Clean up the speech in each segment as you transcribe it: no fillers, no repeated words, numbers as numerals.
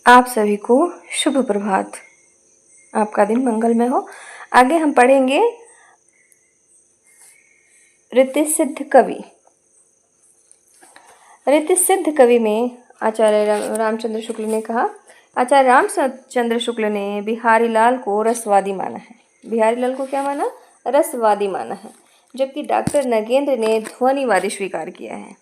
आप सभी को शुभ प्रभात। आपका दिन मंगलमय हो। आगे हम पढ़ेंगे ऋतिसिद्ध कवि। ऋतिसिद्ध कवि में आचार्य रामचंद्र शुक्ल ने कहा, आचार्य रामचंद्र शुक्ल ने बिहारी लाल को रसवादी माना है। बिहारी लाल को क्या माना? रसवादी माना है, जबकि डॉक्टर नगेंद्र ने ध्वनिवादी स्वीकार किया है।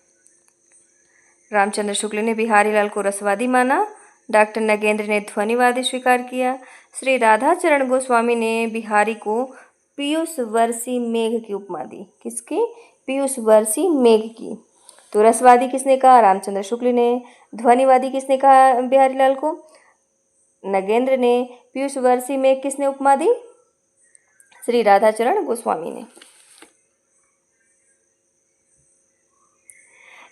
रामचंद्र शुक्ल ने बिहारी लाल को रसवादी माना, डॉक्टर नगेंद्र ने ध्वनिवादी स्वीकार किया। श्री राधाचरण गोस्वामी ने बिहारी को पीयूष वर्षी मेघ की उपमा दी। किसकी? पीयूष वर्षी मेघ की। तो रसवादी किसने कहा? रामचंद्र शुक्ल ने। ध्वनिवादी किसने कहा बिहारी लाल को? नगेंद्र ने। पीयूष वर्षी मेघ किसने उपमा दी? श्री राधाचरण गोस्वामी ने।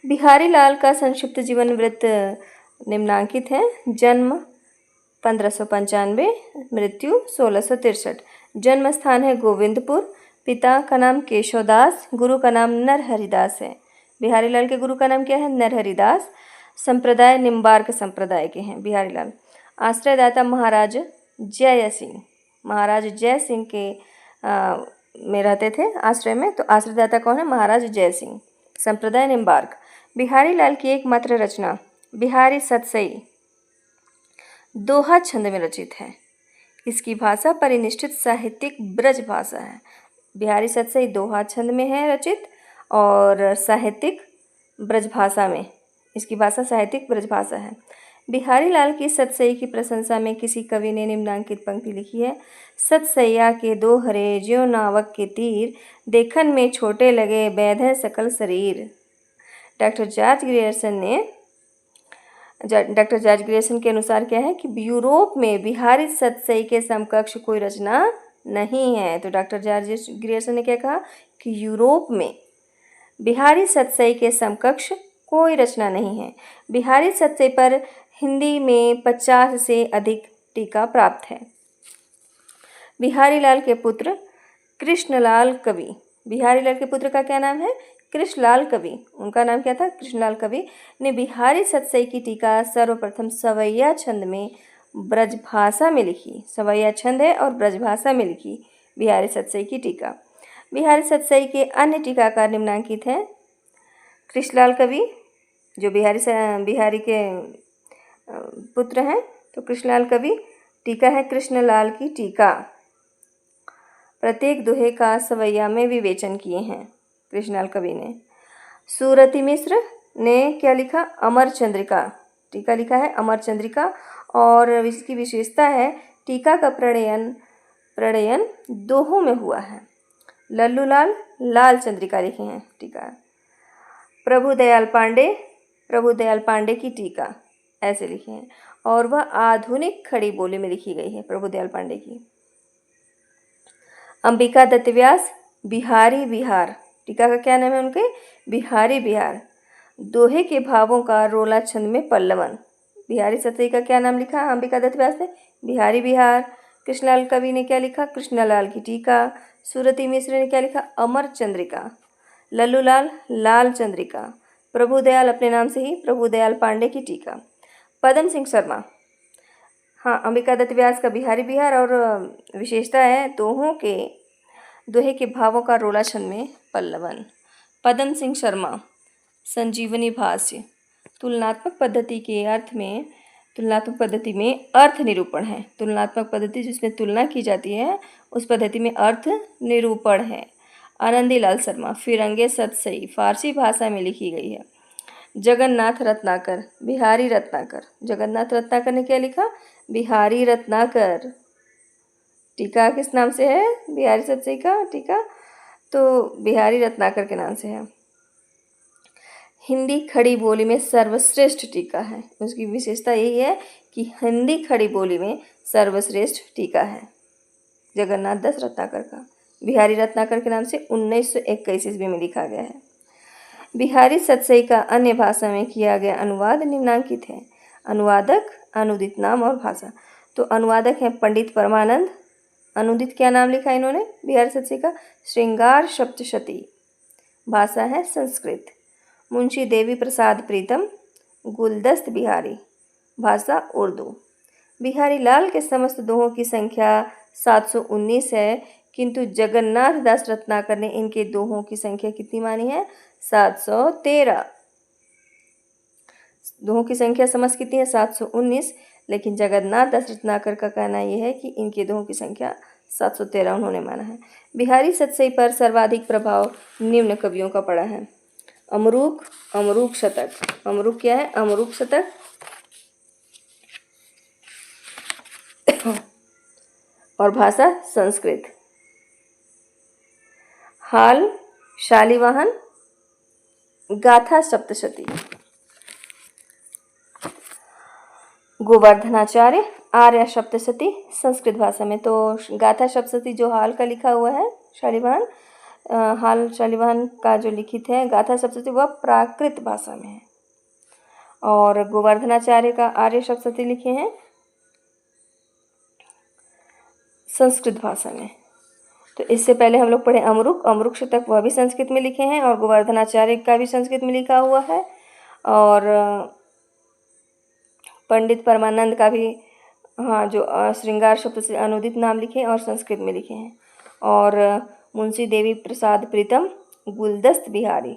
बिहारी लाल का संक्षिप्त जीवन वृत्त निम्नांकित है। जन्म 1595, मृत्यु 1663। जन्म स्थान है गोविंदपुर। पिता का नाम केशवदास, गुरु का नाम नरहरिदास है। बिहारी लाल के गुरु का नाम क्या है? नरहरिदास। संप्रदाय निम्बार्क संप्रदाय के हैं बिहारी लाल। आश्रयदाता महाराज जय सिंह। महाराज जय सिंह के में रहते थे आश्रय में। तो आश्रयदाता कौन है? महाराज जय सिंह। संप्रदाय निम्बार्क। बिहारी लाल की एकमात्र रचना बिहारी सतसई दोहा छंद में रचित है। इसकी भाषा परिनिष्ठित साहित्यिक ब्रज भाषा है। बिहारी सतसई दोहा छंद में है रचित और साहित्यिक ब्रज भाषा में, इसकी भाषा साहित्यिक ब्रज भाषा है। बिहारी लाल की सतसई की प्रशंसा में किसी कवि ने निम्नांकित पंक्ति लिखी है। सतसैया के दोहरे ज्यों नावक के तीर, देखन में छोटे लगे बैध है सकल शरीर। डॉक्टर जॉर्ज ग्रियर्सन के अनुसार क्या है कि यूरोप में बिहारी सतसई के समकक्ष कोई रचना नहीं है। तो डॉक्टर जॉर्ज ग्रियर्सन ने क्या कहा कि यूरोप में बिहारी सतसई के समकक्ष कोई रचना नहीं है। बिहारी सतसई पर हिंदी में 50 से अधिक टीका प्राप्त है। बिहारी लाल के पुत्र कृष्णलाल कवि। बिहारी लाल के पुत्र का क्या नाम है? कृष्णलाल कवि। उनका नाम क्या था? कृष्णलाल कवि ने बिहारी सतसई की टीका सर्वप्रथम सवैया छंद में ब्रजभाषा में लिखी। सवैया छंद है और ब्रजभाषा में लिखी बिहारी सतसई की टीका। बिहारी सतसई के अन्य टीकाकार निम्नांकित हैं। कृष्णलाल कवि जो बिहारी के पुत्र हैं, तो कृष्णलाल कवि। टीका है कृष्णलाल की टीका। प्रत्येक दोहे का सवैया में विवेचन किए हैं कृष्णलाल कवि ने। सूरती मिश्र ने क्या लिखा? अमर चंद्रिका। टीका लिखा है अमर चंद्रिका और इसकी विशेषता है टीका का प्रणयन दोहों में हुआ है। लल्लू लाल लाल चंद्रिका लिखे हैं टीका। प्रभुदयाल पांडे की टीका ऐसे लिखे हैं और वह आधुनिक खड़ी बोली में लिखी गई है प्रभुदयाल पांडे की। अंबिका दत्त व्यास बिहारी बिहार। टीका का क्या नाम है उनके? बिहारी बिहार। दोहे के भावों का रोला छंद में पल्लवन। बिहारी सतसई का क्या नाम लिखा अंबिका दत्त व्यास ने? बिहारी बिहार। कृष्णलाल कवि ने क्या लिखा? कृष्णलाल की टीका। सूरती मिश्र ने क्या लिखा? अमर चंद्रिका। लल्लू लाल लाल चंद्रिका। प्रभुदयाल अपने नाम से ही प्रभुदयाल पांडे की टीका। पदम सिंह शर्मा, हाँ, अंबिका दत्त व्यास का बिहारी बिहार और विशेषता है दोहे के भावों का रोला छंद में पल्लवन। पदम सिंह शर्मा संजीवनी भाष्य तुलनात्मक पद्धति में अर्थ निरूपण है। तुलनात्मक पद्धति जिसमें तुलना की जाती है उस पद्धति में अर्थ निरूपण है। आनंदी लाल शर्मा फिरंगे सतसई फारसी भाषा में लिखी गई है। जगन्नाथ रत्नाकर बिहारी रत्नाकर। जगन्नाथ रत्नाकर ने क्या लिखा? बिहारी रत्नाकर। टीका किस नाम से है बिहारी सतसई का टीका? तो बिहारी रत्नाकर के नाम से है। हिंदी खड़ी बोली में सर्वश्रेष्ठ टीका है। उसकी विशेषता यही है कि हिंदी खड़ी बोली में सर्वश्रेष्ठ टीका है जगन्नाथ दास रत्नाकर का। बिहारी रत्नाकर के नाम से 1921 ईस्वी में लिखा गया है। बिहारी सतसई का अन्य भाषा में किया गया अनुवाद निम्नांकित है। अनुवादक, अनुदित नाम और भाषा। तो अनुवादक हैं पंडित परमानंद। अनुदित क्या नाम लिखा इन्होंने बिहारी सतसई का? श्रृंगार सप्तशती। भाषा है संस्कृत। मुंशी देवी प्रसाद प्रीतम गुलदस्त बिहारी। भाषा उर्दू। बिहारी लाल के समस्त दोहों की संख्या 719 है, किंतु जगन्नाथ दास रत्नाकर ने इनके दोहों की संख्या कितनी मानी है? 713। दोहों की संख्या समस्त कितनी है? 719, लेकिन जगन्नाथ दास रत्नाकर का कहना यह है कि इनके दोहों की संख्या 713 उन्होंने माना है। बिहारी सतसई पर सर्वाधिक प्रभाव निम्न कवियों का पड़ा है। अमरूक, अमरूक शतक। अमरूक क्या है? अमरूक शतक। और भाषा संस्कृत। हाल, शालिवाहन, गाथा सप्तशती। गोवर्धनाचार्य, आर्य सप्तशती संस्कृत भाषा में। तो गाथा सप्तशती जो हाल का लिखा हुआ है, शालिवाहन, हाल शालिवाहन का जो लिखित है गाथा सप्तशती वह प्राकृत भाषा में है। और गोवर्धनाचार्य का आर्य सप्तशती लिखे हैं संस्कृत भाषा में। तो इससे पहले हम लोग पढ़े अमरुक, अमरुक शतक वह भी संस्कृत में लिखे हैं, और गोवर्धनाचार्य का भी संस्कृत में लिखा हुआ है, और पंडित परमानंद का भी, हाँ, जो श्रृंगार शब्द से अनुदित नाम लिखे और संस्कृत में लिखे हैं। और मुंशी देवी प्रसाद प्रीतम गुलदस्त बिहारी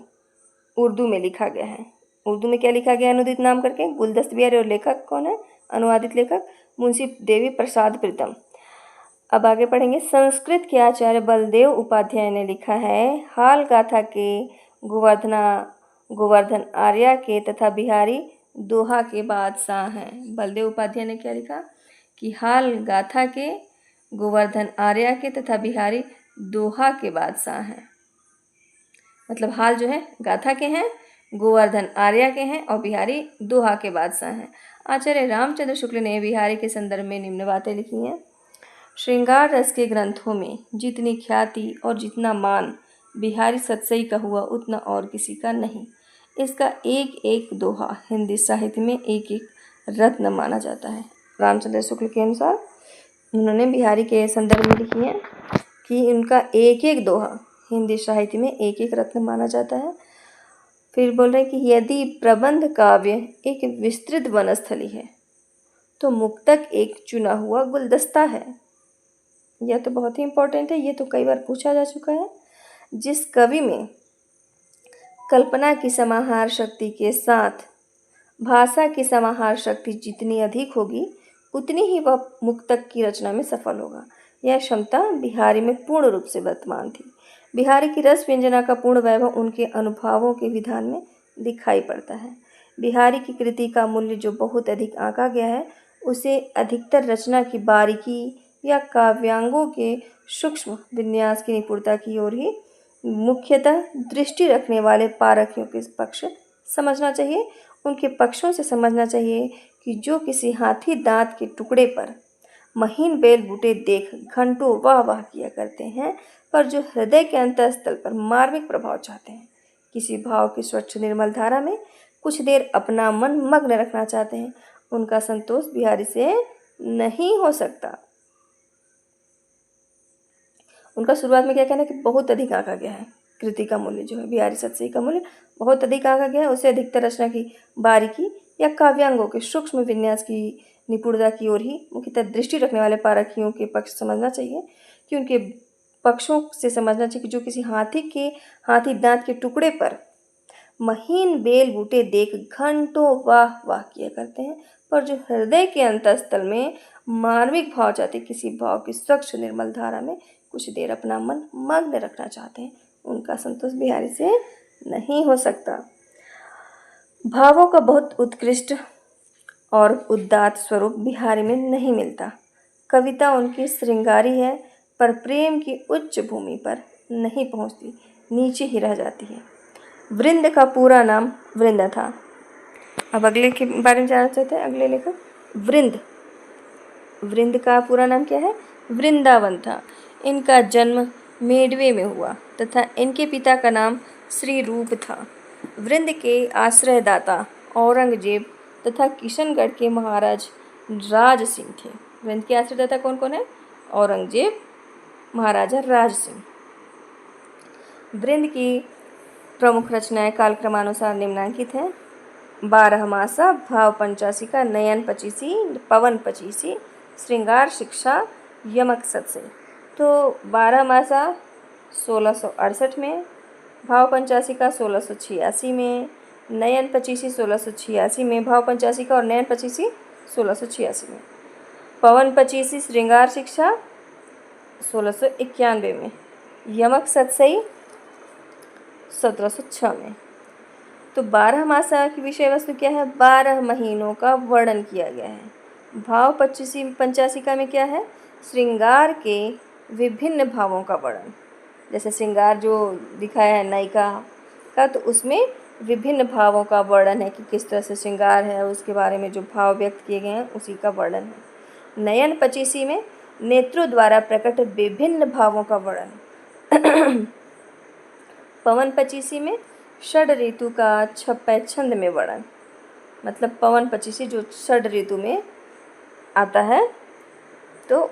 उर्दू में लिखा गया है। उर्दू में क्या लिखा गया अनुदित नाम करके? गुलदस्त बिहारी। और लेखक कौन है? अनुवादित लेखक मुंशी देवी प्रसाद प्रीतम। अब आगे पढ़ेंगे। संस्कृत के आचार्य बलदेव उपाध्याय ने लिखा है, हाल गाथा के गोवर्धन आर्या के तथा बिहारी दोहा के बादशाह हैं। बलदेव उपाध्याय ने क्या लिखा कि हाल गाथा के गोवर्धन आर्या के तथा बिहारी दोहा के बादशाह हैं। मतलब हाल जो है गाथा के हैं, गोवर्धन आर्या के हैं, और बिहारी दोहा के बादशाह हैं। आचार्य रामचंद्र शुक्ल ने बिहारी के संदर्भ में निम्न बातें लिखी हैं। श्रृंगार रस के ग्रंथों में जितनी ख्याति और जितना मान बिहारी सतसई का हुआ, उतना और किसी का नहीं। इसका एक एक दोहा हिंदी साहित्य में एक एक रत्न माना जाता है। रामचंद्र शुक्ल के अनुसार उन्होंने बिहारी के संदर्भ में लिखी है कि उनका एक एक दोहा हिंदी साहित्य में एक एक रत्न माना जाता है। फिर बोल रहे हैं कि यदि प्रबंध काव्य एक विस्तृत वनस्थली है, तो मुक्तक एक चुना हुआ गुलदस्ता है। यह तो बहुत ही इम्पोर्टेंट है, ये तो कई बार पूछा जा चुका है। जिस कवि में कल्पना की समाहार शक्ति के साथ भाषा की समाहार शक्ति जितनी अधिक होगी, उतनी ही वह मुक्तक की रचना में सफल होगा। यह क्षमता बिहारी में पूर्ण रूप से वर्तमान थी। बिहारी की रस व्यंजना का पूर्ण वैभव उनके अनुभवों के विधान में दिखाई पड़ता है। बिहारी की कृति का मूल्य जो बहुत अधिक आंका गया है, उसे अधिकतर रचना की बारीकी या काव्यांगों के सूक्ष्म विन्यास की निपुणता की ओर ही मुख्यतः दृष्टि रखने वाले पारखियों के पक्ष समझना चाहिए। उनके पक्षों से समझना चाहिए कि जो किसी हाथी दांत के टुकड़े पर महीन बेल बूटे देख घंटों वाह वाह किया करते हैं, पर जो हृदय के अंतःस्थल पर मार्मिक प्रभाव चाहते हैं, किसी भाव की स्वच्छ निर्मल धारा में कुछ देर अपना मन मग्न रखना चाहते हैं, उनका संतोष बिहारी से नहीं हो सकता। उनका शुरुआत में क्या कहना है कि बहुत अधिक आंका गया है। कृति का मूल्य जो है, बिहारी सतसई का मूल्य बहुत अधिक आंका गया है। उसे अधिकतर रचना की बारीकी या काव्यांगों के सूक्ष्म विन्यास की निपुणता की ओर ही मुख्यतः दृष्टि रखने वाले पारखियों के पक्ष समझना चाहिए, कि उनके पक्षों से समझना चाहिए कि जो किसी हाथी दांत के टुकड़े पर महीन बेल बूटे देख घंटों वाह वाह किया करते हैं, पर जो हृदय के अंतःस्थल में मार्मिक भाव चाहते, किसी भाव की स्वच्छ निर्मल धारा में कुछ देर अपना मन मग्न रखना चाहते हैं, उनका संतोष बिहारी से नहीं हो सकता। भावों का बहुत उत्कृष्ट और उदात्त स्वरूप बिहारी में नहीं मिलता। कविता उनकी श्रृंगारी है, पर प्रेम की उच्च भूमि पर नहीं पहुंचती, नीचे ही रह जाती है। वृंद का पूरा नाम वृंद था। अब अगले के बारे में जानना चाहते हैं। अगले लेखक वृंद। वृंद का पूरा नाम क्या है? वृंदावन था। इनका जन्म मेडवे में हुआ तथा इनके पिता का नाम श्री रूप था। वृंद के आश्रयदाता औरंगजेब तथा किशनगढ़ के महाराज राज सिंह थे। वृंद के आश्रयदाता कौन कौन है? औरंगजेब, महाराजा राज सिंह। वृंद की प्रमुख रचनाएं कालक्रमानुसार निम्नांकित हैं। बारहमासा, भाव पंचाशिका, नयन पचीसी, पवन पचीसी, श्रृंगार शिक्षा, यमक सत्सई। तो बारहमासा 1668 में, भाव पंचाशिका 1686 में, नयन पचीसी 1686 में, भाव पंचाशिका और नयन पचीसी 1686 में, पवन पचीसी श्रृंगार शिक्षा 1691 में, यमक सत्सई 1706 में। तो 12 की विषय वस्तु क्या है? 12 महीनों का वर्णन किया गया है। भाव पंचाशिका में क्या है? श्रृंगार के विभिन्न भावों का वर्णन। जैसे श्रृंगार जो दिखाया है नायिका का, तो उसमें विभिन्न भावों का वर्णन है कि किस तरह से श्रृंगार है, उसके बारे में जो भाव व्यक्त किए गए हैं उसी का वर्णन है। नयन पचीसी में नेत्रों द्वारा प्रकट विभिन्न भावों का वर्णन। पवन पचीसी में षड ऋतु का 6 छंद में वर्णन। मतलब पवन पचीसी जो षड ऋतु में आता है, तो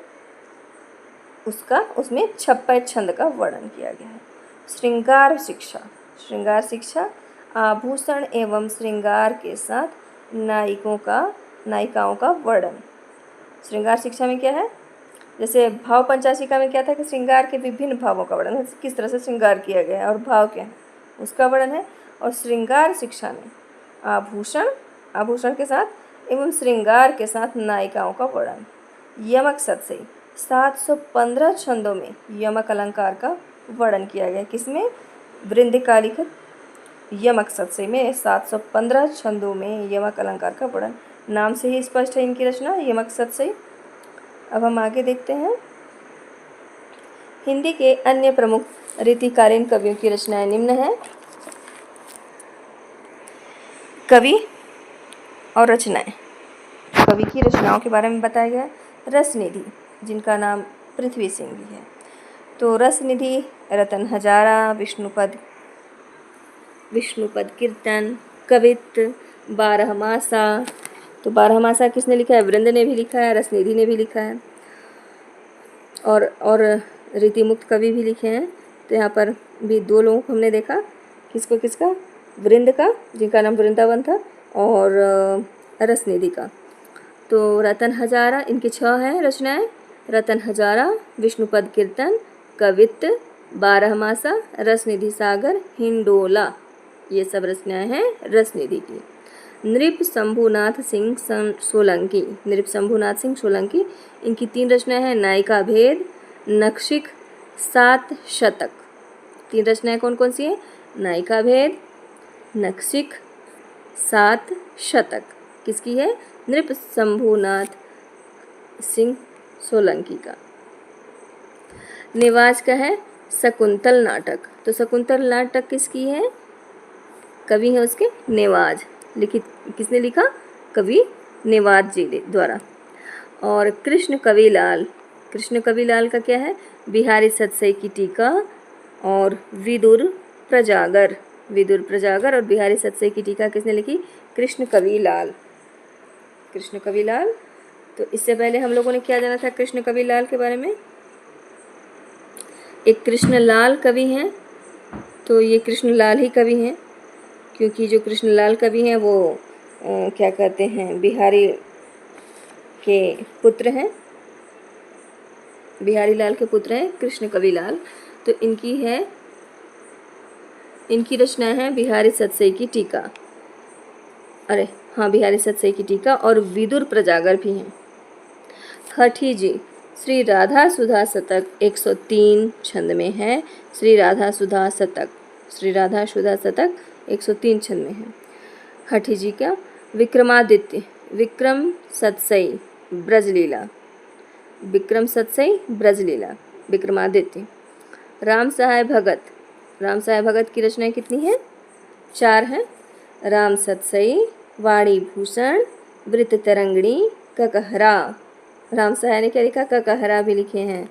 उसमें 6 छंद का वर्णन किया गया है। श्रृंगार शिक्षा आभूषण एवं श्रृंगार के साथ नायिकाओं का वर्णन। श्रृंगार शिक्षा में क्या है? जैसे भाव पंचाशिका में क्या था कि श्रृंगार के विभिन्न भावों का वर्णन, किस तरह से श्रृंगार किया गया है और भाव क्या है उसका वर्णन है। और श्रृंगार शिक्षा में आभूषण के साथ एवं श्रृंगार के साथ नायिकाओं का वर्णन। यमक सत्सई 715 छंदों में यमक अलंकार का वर्णन किया गया। किसमें? वृंद का लिखित यमक सत्सई में 715 छंदों में यमक अलंकार का वर्णन। नाम से ही स्पष्ट है इनकी रचना, यमक सत्सई। अब हम आगे देखते हैं। हिंदी के अन्य प्रमुख रीतिकालीन कवियों की रचनाएं निम्न हैं। कवि और रचनाएं। कवि की रचनाओं के बारे में बताया गया। रसनिधि, जिनका नाम पृथ्वी सिंह भी है। तो रसनिधि रतन हजारा, विष्णुपद कीर्तन, कवित्त, बारहमासा। तो बारहमासा किसने लिखा है? वृंद ने भी लिखा है, रसनिधि ने भी लिखा है, और रीतिमुक्त कवि भी लिखे हैं। तो यहाँ पर भी 2 लोगों को हमने देखा। किसका? वृंद का, जिनका नाम वृंदावन था, और रसनिधि का। तो रतन हजारा, इनकी 6 हैं रचनाएं। रतन हजारा, विष्णुपद कीर्तन, कवित्त, बारहमासा, रसनिधि सागर, हिंडोला, ये सब रचनाएं हैं रसनिधि की। नृप शंभुनाथ सिंह सोलंकी, इनकी 3 रचनाएं हैं। नायिका भेद, नखशिख, 7 शतक। 3 रचनाएं कौन कौन सी हैं? नायिका भेद, नखशिख, 7 शतक। किसकी है? नृप शंभुनाथ सिंह सोलंकी का। निवाज का है शकुंतल नाटक। तो शकुंतल नाटक किसकी है? कवि है उसके नेवाज। लिखित किसने लिखा? कवि नेवाज जी द्वारा। और कृष्ण कविलाल का क्या है? बिहारी सतसई की टीका और विदुर प्रजागर और बिहारी सतसई की टीका किसने लिखी? कृष्ण कविलाल। तो इससे पहले हम लोगों ने क्या जाना था कृष्ण कविलाल के बारे में? एक कृष्णलाल कवि हैं। तो ये कृष्णलाल ही कवि हैं, क्योंकि जो कृष्णलाल कवि हैं वो क्या कहते हैं, बिहारी के पुत्र हैं, बिहारी लाल के पुत्र हैं कृष्ण कविलाल। तो इनकी रचना है बिहारी सतसई की टीका, बिहारी सतसई की टीका और विदुर प्रजागर भी हैं। हठी जी श्री राधा सुधा शतक 103 छंद में है। श्री राधा सुधा शतक 103 छंद में है। हठी जी का विक्रमादित्य, विक्रम सतसई ब्रजलीला, विक्रमादित्य। राम सहाय भगत की रचनाएं कितनी हैं? 4 हैं। राम सतसई, वाणी भूषण, वृत्त तरंगिणी, ककहरा। राम सहाय ने क्या लिखा? ककहरा भी लिखे हैं।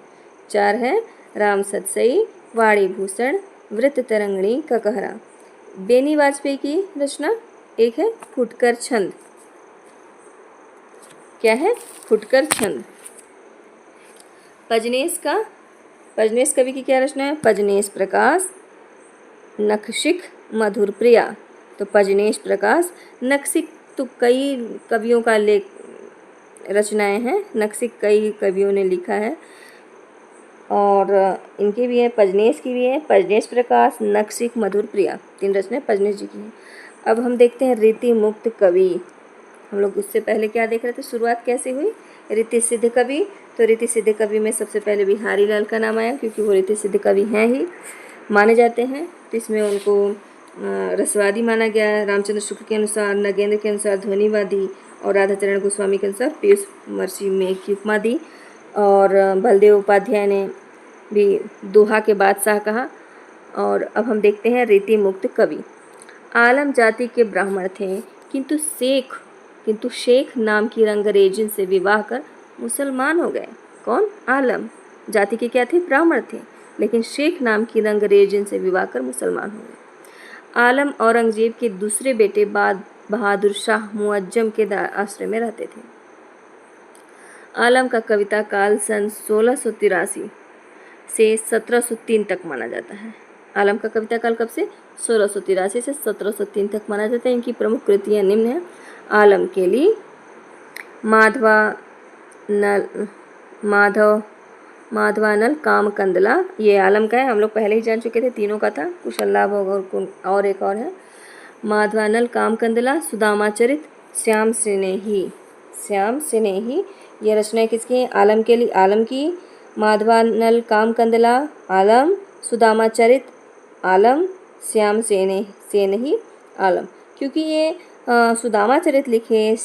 4 हैं। राम सतसई, वाणी भूषण, वृत्त तरंगिणी, ककहरा। बेनी वाजपेयी की रचना एक है फुटकर छंद। क्या है? फुटकर छंद। पजनेश कवि की क्या रचना है? पजनेश प्रकाश, नखशिख, मधुर प्रिया। तो पजनेश प्रकाश। नक्सिक तो कई कवियों का लेख रचनाएं हैं, नक्सिक कई कवियों ने लिखा है और इनके भी है, पजनेश की भी है, पजनेश प्रकाश, नक्सिक, मधुर प्रिया, 3 रचनाएं पजनेश जी की हैं। अब हम देखते हैं रीति मुक्त कवि। हम लोग उससे पहले क्या देख रहे थे, शुरुआत कैसे हुई, रीति सिद्ध कवि। तो रीति सिद्ध कवि में सबसे पहले बिहारी लाल का नाम आया, क्योंकि वो रीति सिद्ध कवि हैं ही, माने जाते हैं। तो इसमें उनको रसवादी माना गया, रामचंद्र शुक्ल के अनुसार, नगेंद्र के अनुसार ध्वनिवादी और राधाचरण गोस्वामी के अनुसार पीयूष महर्षि में की उपमा दी। और बलदेव उपाध्याय ने भी दोहा के बादशाह कहा। और अब हम देखते हैं रीति मुक्त कवि। आलम जाति के ब्राह्मण थे, किंतु शेख नाम की रंगरेजिन से विवाह कर मुसलमान हो गए। कौन? आलम जाति के क्या थे? ब्राह्मण थे, लेकिन शेख नाम की रंगरेजिन से विवाह कर मुसलमान हो गए। आलम औरंगजेब के दूसरे बेटे बाद बहादुर शाह मुअज्जम के आश्रय में रहते थे। आलम का कविता काल सन 1683 से 1703 तक माना जाता है। आलम का कविता काल कब से? 1683 से 1703 तक माना जाता है। इनकी प्रमुख कृतियाँ निम्न हैं। आलम केली, माधवानल, काम कंदला, ये आलम का है, हम लोग पहले ही जान चुके थे, तीनों का था, कुशल लाभ और एक और है। माधवानल, काम कंदला, सुदामा चरित, श्याम स्नेही, ये रचनाएं किसकी हैं? आलम के लिए, आलम की। माधवानल, काम कंदला आलम, सुदामा चरित आलम, श्याम सेन आलम। क्योंकि ये सुदामा चरित लिखे,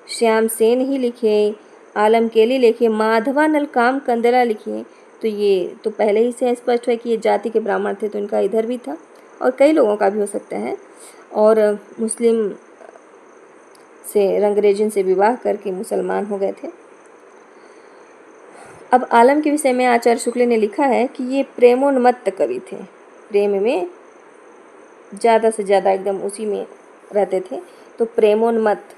श्याम सेन ही लिखे, आलम केली लिखे, माधवानल काम कंदला लिखे, तो ये तो पहले ही से स्पष्ट है कि ये जाति के ब्राह्मण थे, तो इनका इधर भी था और कई लोगों का भी हो सकता है। और मुस्लिम से रंगरेजिन से विवाह करके मुसलमान हो गए थे। अब आलम के विषय में आचार्य शुक्ल ने लिखा है कि ये प्रेमोन्मत्त कवि थे, प्रेम में ज़्यादा से ज़्यादा एकदम उसी में रहते थे, तो प्रेमोन्मत्त,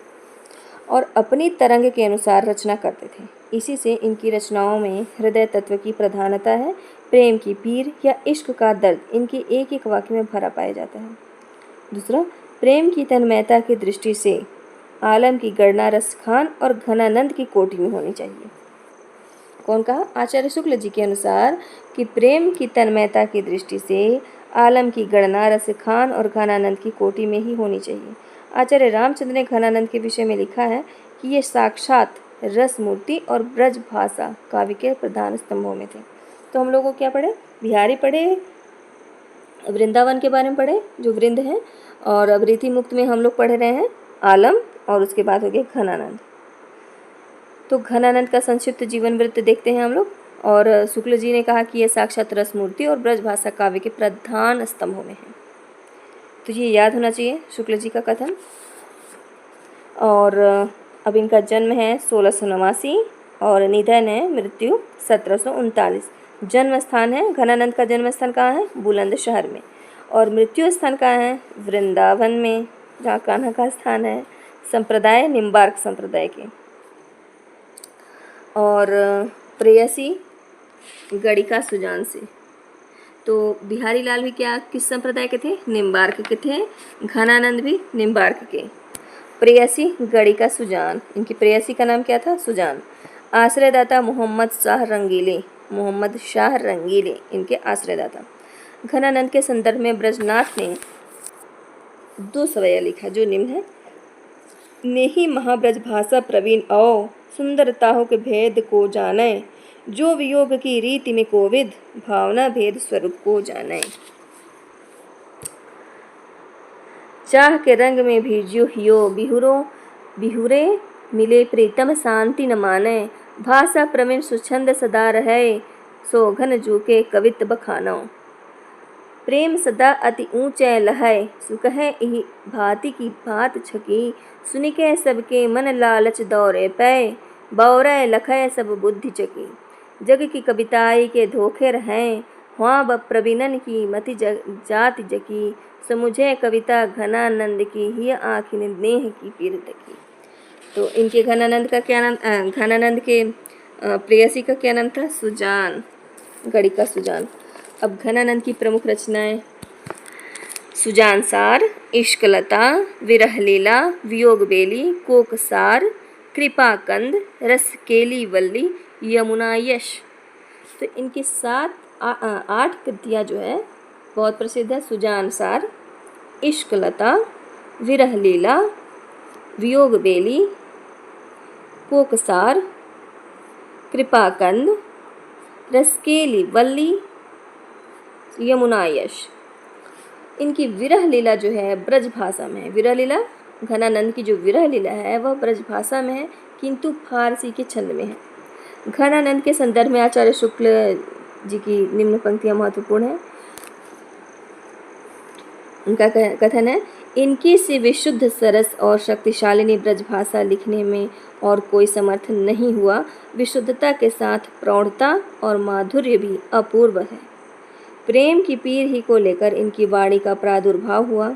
और अपनी तरंग के अनुसार रचना करते थे। इसी से इनकी रचनाओं में हृदय तत्व की प्रधानता है। प्रेम की पीर या इश्क का दर्द इनके एक एक वाक्य में भरा पाया जाता है। दूसरा, प्रेम की तन्मयता की दृष्टि से आलम की गणना रस खान और घनानंद की कोटि में होनी चाहिए। कौन कहा? आचार्य शुक्ल जी के अनुसार कि प्रेम की तन्मयता की दृष्टि से आलम की गणना रस खान और घनानंद की कोटि में ही होनी चाहिए। आचार्य रामचंद्र ने घनानंद के विषय में लिखा है कि ये साक्षात रस मूर्ति और ब्रज भाषा काव्य के प्रधान स्तंभों में थे। तो हम लोगों को क्या पढ़े? बिहारी पढ़े, वृंदावन के बारे में पढ़े जो वृंद हैं, और अब रीति मुक्त में हम लोग पढ़ रहे हैं आलम, और उसके बाद हो गए घनानंद। तो घनानंद का संक्षिप्त जीवन वृत्त देखते हैं हम लोग। और शुक्ल जी ने कहा कि यह साक्षात रस मूर्ति और ब्रज भाषा काव्य के प्रधान स्तंभों में है, तो ये याद होना चाहिए शुक्ल जी का कथन। और अब इनका जन्म है 1689 और निधन है मृत्यु 1739। जन्म स्थान है, घनानंद का जन्म स्थान कहाँ है? बुलंदशहर में, और मृत्यु स्थान कहाँ है? वृंदावन में, जहाँ कान्हा का स्थान है। संप्रदाय निम्बार्क संप्रदाय के, और प्रेयसी गणिका सुजान से। तो बिहारी लाल भी क्या किस संप्रदाय के थे? निम्बार्क के थे। घनानंद भी निम्बार्क के। प्रेयसी गणिका सुजान, इनकी प्रेयसी का नाम क्या था? सुजान। आश्रयदाता मोहम्मद शाह रंगीले इनके आश्रयदाता। घनानंद के संदर्भ में ब्रजनाथ ने 2 सवैया लिखा जो निम्न है। नेही महाब्रज भाषा प्रवीण औ सुंदरताओं के भेद को जाने, जो वियोग की रीति में कोविद भावना भेद स्वरूप को जाने। चाह के रंग में भी जो हियो बिहुरे मिले प्रीतम शांति न माने, भाषा प्रवीण सुछंद सदा रहे सो घन जूके कवित बखानो। प्रेम सदा अति ऊंचे लहै सुकहे इहि भांति की भात छकी, सुनिके सबके मन लालच दौरे पै बौरे लखै सब बुद्धि चकी। जग की कविताई के धोखे रहें हुआ ब प्रवीणन की मति जाति जकी, समुझे कविता घनानंद की ही आँखिन नेह की पीर तकी। तो इनके घनानंद का क्या नाम? घनानंद के प्रेयसी का क्या नाम था? सुजान, गणिका सुजान। अब घनानंद की प्रमुख रचनाएं सुजान सार, इश्कलता, विरहलीला, वियोगबेली, कोकसार, कृपाकंद, रसकेली वल्ली, यमुना यश। तो इनकी 8 कृतियाँ जो है बहुत प्रसिद्ध है। सुजानसार, इश्कलता, विरहलीला, वियोगबेली, कोकसार, कृपाकंद, रसकेली वल्ली, यमुना यश। इनकी विरह लीला जो है ब्रज भाषा में है। विरह लीला, घनानंद की जो विरह लीला है वह ब्रज भाषा में है, किंतु फारसी के छंद में है। घनानंद के संदर्भ में आचार्य शुक्ल जी की निम्न पंक्तियां महत्वपूर्ण है। उनका कथन है, इनकी से विशुद्ध सरस और शक्तिशालिनी ब्रज भाषा लिखने में और कोई समर्थ नहीं हुआ। विशुद्धता के साथ प्रौढ़ता और माधुर्य भी अपूर्व है। प्रेम की पीर ही को लेकर इनकी वाणी का प्रादुर्भाव हुआ।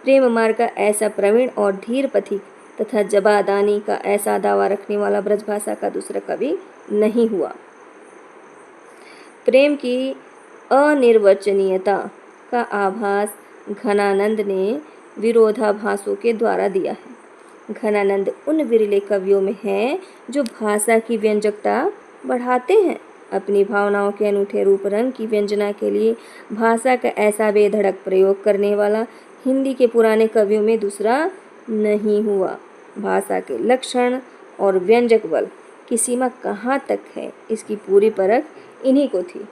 प्रेम मार्ग का ऐसा प्रवीण और धीर पथिक तथा जबादानी का ऐसा दावा रखने वाला ब्रजभाषा का दूसरा कवि नहीं हुआ। प्रेम की अनिर्वचनीयता का आभास घनानंद ने विरोधाभासों के द्वारा दिया है। घनानंद उन विरले कवियों में हैं जो भाषा की व्यंजकता बढ़ाते हैं। अपनी भावनाओं के अनूठे रूप रंग की व्यंजना के लिए भाषा का ऐसा बेधड़क प्रयोग करने वाला हिंदी के पुराने कवियों में दूसरा नहीं हुआ। भाषा के लक्षण और व्यंजक बल की सीमा कहाँ तक है, इसकी पूरी परख इन्हीं को थी।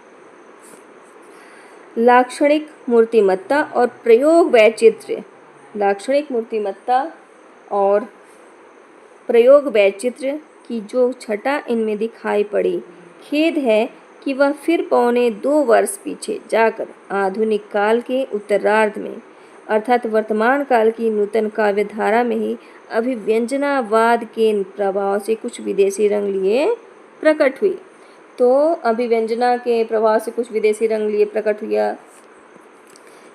लाक्षणिक मूर्तिमत्ता और प्रयोग वैचित्र्य। लाक्षणिक मूर्तिमत्ता और प्रयोग वैचित्र्य की जो छटा इनमें दिखाई पड़ी, खेद है कि वह फिर 2.25 वर्ष पीछे जाकर आधुनिक काल के उत्तरार्ध में अर्थात वर्तमान काल की नूतन काव्य धारा में ही अभिव्यंजनावाद के प्रभाव से कुछ विदेशी रंग लिए प्रकट हुई। तो अभिव्यंजना के प्रभाव से कुछ विदेशी रंग लिए प्रकट हुआ।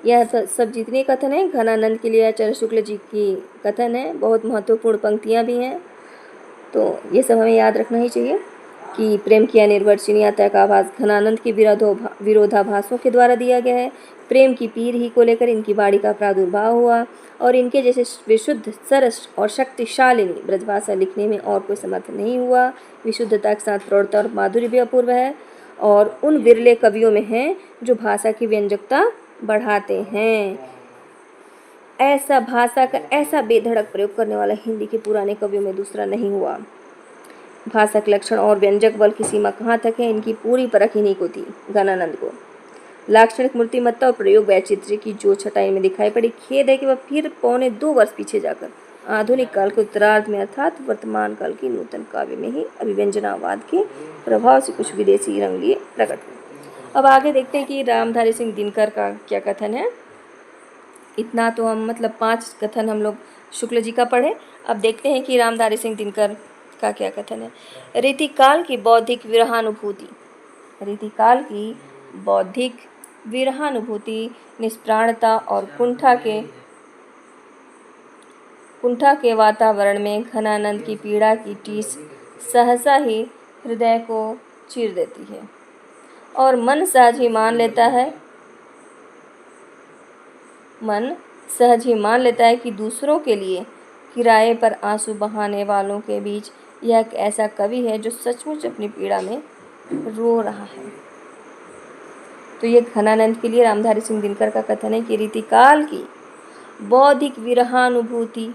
यह सब जितने कथन हैं घनानंद के लिए आचार्य शुक्ल जी की कथन है, बहुत महत्वपूर्ण पंक्तियाँ भी हैं। तो ये सब हमें याद रखना ही चाहिए कि प्रेम की अनिर्वचनीयता का आभास घनानंद के विरोधाभासों के द्वारा दिया गया है। प्रेम की पीर ही को लेकर इनकी वाणी का प्रादुर्भाव हुआ और इनके जैसे विशुद्ध सरस और शक्तिशालिनी ब्रजभाषा लिखने में और कोई समर्थ नहीं हुआ। विशुद्धता के साथ प्रौढ़ता और माधुर्य भी अपूर्व है और उन विरले कवियों में हैं जो भाषा की व्यंजकता बढ़ाते हैं। ऐसा भाषा का ऐसा बेधड़क प्रयोग करने वाला हिंदी के पुराने कवियों में दूसरा नहीं हुआ। भाषा के लक्षण और व्यंजक बल की सीमा कहाँ तक है, इनकी पूरी परख इन्हीं को थी, घनानंद को। लाक्षणिक मूर्तिमत्ता और प्रयोग वैचित्र्य की जो छटाई में दिखाई पड़ी, खेद है कि वह फिर 2.25 वर्ष पीछे जाकर आधुनिक काल के उत्तरार्ध में अर्थात वर्तमान काल की नूतन काव्य में ही अभिव्यंजनावाद के प्रभाव से कुछ विदेशी रंग लिए प्रकट हुए। अब आगे देखते हैं कि रामधारी सिंह दिनकर का क्या कथन है। इतना तो हम 5 कथन हम लोग शुक्ल जी का पढ़े। अब देखते हैं कि रामधारी सिंह दिनकर का क्या कथन है। रीतिकाल की बौद्धिक विरहानुभूति। रीतिकाल की बौद्धिक विरहानुभूति निष्प्राणता और कुंठा के वातावरण में घनानंद की पीड़ा की टीस सहसा ही हृदय को चीर देती है और मन सहज ही मान लेता है कि दूसरों के लिए किराए पर आंसू बहाने वालों के बीच यह एक ऐसा कवि है जो सचमुच अपनी पीड़ा में रो रहा है। तो ये घनानंद के लिए रामधारी सिंह दिनकर का कथन है कि रीतिकाल की बौद्धिक विरहानुभूति,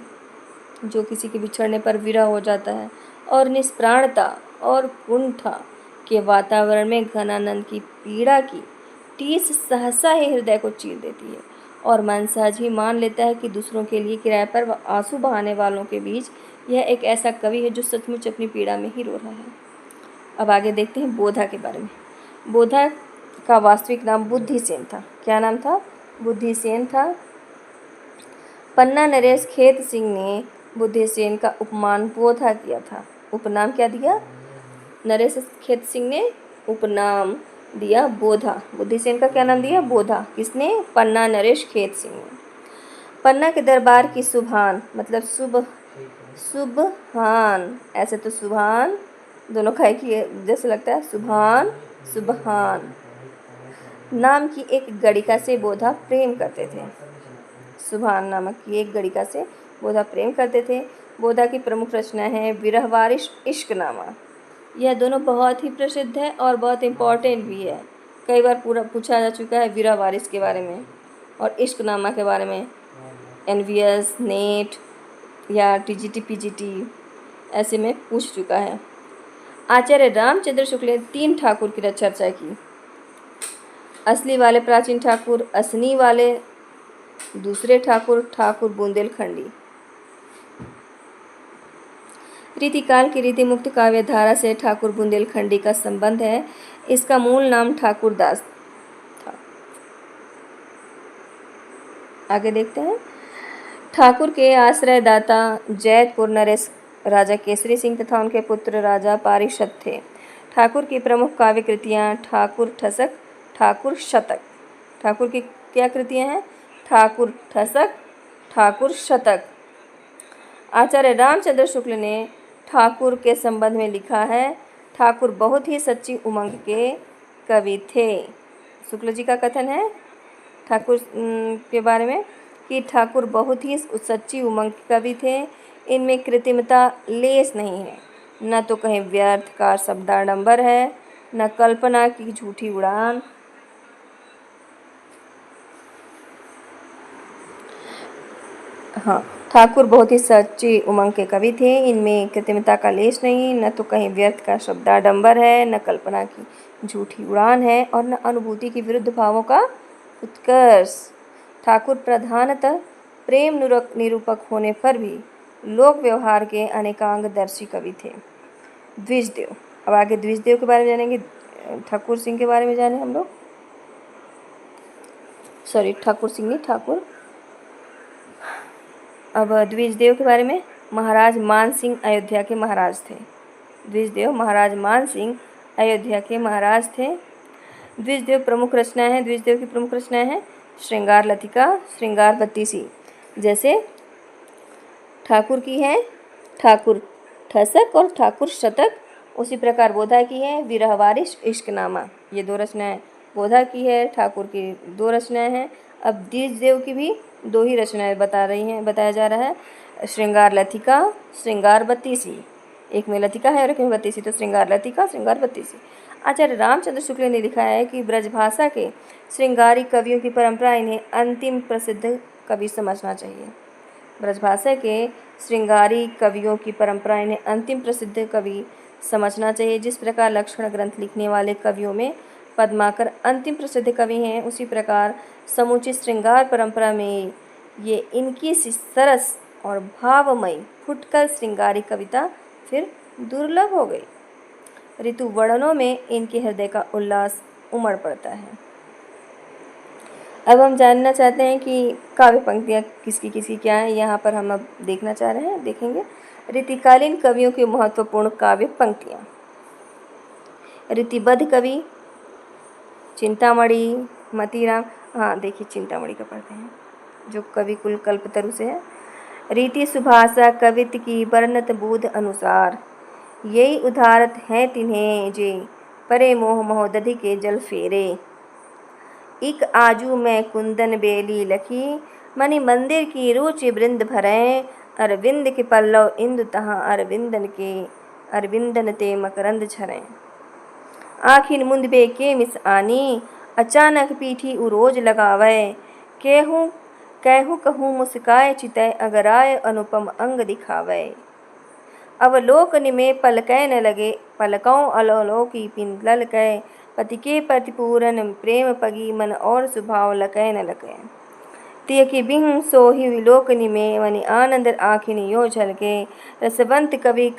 जो किसी के बिछड़ने पर विरह हो जाता है, और निष्प्राणता और कुंठा के वातावरण में घनानंद की पीड़ा की टीस सहसा ही हृदय को चीर देती है और मन सहज ही मान लेता है कि दूसरों के लिए किराए पर आंसू बहाने वालों के बीच यह एक ऐसा कवि है जो सचमुच अपनी पीड़ा में ही रो रहा है। अब आगे देखते हैं बोधा के बारे में। बोधा का वास्तविक नाम बुद्धिसेन था। क्या नाम था? बुद्धिसेन था। पन्ना नरेश खेत सिंह ने बुद्धिसेन का उपमान बोधा किया था। उपनाम क्या दिया? नरेश खेत सिंह ने उपनाम दिया बोधा। बुद्धिसेन का क्या नाम दिया? बोधा। किसने? पन्ना नरेश खेत सिंह ने। पन्ना के दरबार की सुभान सुबहान, ऐसे तो सुभान दोनों का एक ही जैसे लगता है, सुबहान नाम की एक गणिका से बोधा प्रेम करते थे। सुभान नामक की एक गणिका से बोधा प्रेम करते थे। बोधा की प्रमुख रचना है विरहवारिश इश्कनामा। यह दोनों बहुत ही प्रसिद्ध है और बहुत इम्पॉर्टेंट भी है। कई बार पूरा पूछा जा चुका है विरहवारिश के बारे में और इश्कनामा के बारे में, एनवीएस, नेट या टीजीटी पीजीटी ऐसे में पूछ चुका है। आचार्य रामचंद्र शुक्ल ने 3 ठाकुर की चर्चा की। असली वाले प्राचीन ठाकुर, असनी वाले दूसरे ठाकुर, ठाकुर बुंदेलखंडी। रीतिकाल की रीति मुक्त काव्य धारा से ठाकुर बुंदेलखंडी का संबंध है। इसका मूल नाम ठाकुर दास था। आगे देखते हैं। ठाकुर के आश्रयदाता जैतपुर नरेश राजा केसरी सिंह तथा उनके पुत्र राजा पारिषद थे। ठाकुर की प्रमुख काव्य कृतियाँ ठाकुर ठसक, ठाकुर शतक। ठाकुर की क्या कृतियाँ हैं? ठाकुर ठसक, ठाकुर शतक। आचार्य रामचंद्र शुक्ल ने ठाकुर के संबंध में लिखा है, ठाकुर बहुत ही सच्ची उमंग के कवि थे। शुक्ल जी का कथन है ठाकुर के बारे में कि ठाकुर बहुत ही सच्ची उमंग के कवि थे। इनमें कृत्रिमता लेस नहीं है, न तो कहीं व्यर्थ का शब्दाडंबर है, न कल्पना की झूठी उड़ान। हाँ, ठाकुर बहुत ही सच्ची उमंग के कवि थे। इनमें कृत्रिमता का लेश नहीं, न तो कहीं व्यर्थ का शब्दाडंबर है, न कल्पना की झूठी उड़ान है और न अनुभूति के विरुद्ध भावों का उत्कर्ष। ठाकुर प्रधानतः प्रेम निरूपक होने पर भी लोक व्यवहार के अनेकांगदर्शी कवि थे। द्विजदेव। अब आगे द्विजदेव के बारे में जानेंगे। ठाकुर सिंह के बारे में जाने हम लोग। ठाकुर सिंह नहीं, ठाकुर। अब द्विजदेव के बारे में। महाराज मान सिंह अयोध्या के महाराज थे। द्विजदेव महाराज मान सिंह अयोध्या के महाराज थे। द्विजदेव प्रमुख रचनाएं हैं। द्विजदेव की प्रमुख रचनाएं हैं श्रृंगार लतिका, श्रृंगार बत्तीसी। जैसे ठाकुर की है ठाकुर ठसक और ठाकुर शतक, उसी प्रकार बोधा की है विरहवारिश इश्कनामा। ये 2 रचनाएं बोधा की है, ठाकुर की 2 रचनाएं हैं। अब द्विजदेव की भी 2 ही रचनाएं बताया जा रहा है। श्रृंगार लतिका, श्रृंगार बत्तीसी। एक में लतिका है और एक में बत्तीसी, तो श्रृंगार लतिका, श्रृंगार बत्तीसी। आचार्य रामचंद्र शुक्ल ने लिखा है कि ब्रजभाषा के श्रृंगारी कवियों की परंपरा इन्हें अंतिम प्रसिद्ध कवि समझना चाहिए। ब्रजभाषा के श्रृंगारी कवियों की परंपरा इन्हें अंतिम प्रसिद्ध कवि समझना चाहिए। जिस प्रकार लक्षण ग्रंथ लिखने वाले कवियों में पद्माकर अंतिम प्रसिद्ध कवि हैं, उसी प्रकार समुचित श्रृंगार परंपरा में ये इनकी सरस और भावमयी फुटकर श्रृंगारी कविता फिर दुर्लभ हो गई। ऋतु वर्णनों में इनके हृदय का उल्लास उमड़ पड़ता है। अब हम जानना चाहते हैं कि काव्य पंक्तियाँ किसकी किसकी क्या हैं। यहाँ पर हम अब देखना चाह रहे हैं, देखेंगे रीतिकालीन कवियों की महत्वपूर्ण काव्य पंक्तियाँ। रीतिबद्ध कवि चिंतामणि, मतीराम। हाँ देखिए, चिंतामणि का पढ़ते हैं जो कवि कुल कल्पतरु से है। रीति सुभाषा कवित की वर्णत बोध अनुसार, यही उदारत है तिन्हें जे परे मोह महोदधि के जल फेरे। इक आजू में कुंदन बेली लखी, मणि मंदिर की रुचि वृंद भरें। अरविंद के पल्लव इंदु तहाँ अरविंदन ते मकरंद झरें। आखिन मुंदबे के मिस आनी, अचानक पीठी उरोज लगावे। केहू कहूँ कहूँ मुस्काए चितय, अगराय अनुपम अंग दिखावे। अवलोकन में पलकै न लगे, पलकों अलोकी पिंगल कै। पति के प्रतिपूरन प्रेम पगी, मन और स्वभाव लकै न लकै। तिय की बिंग सोही विलोकनी में, मनि आनंद आखिन यो झलके। रसवंत कवि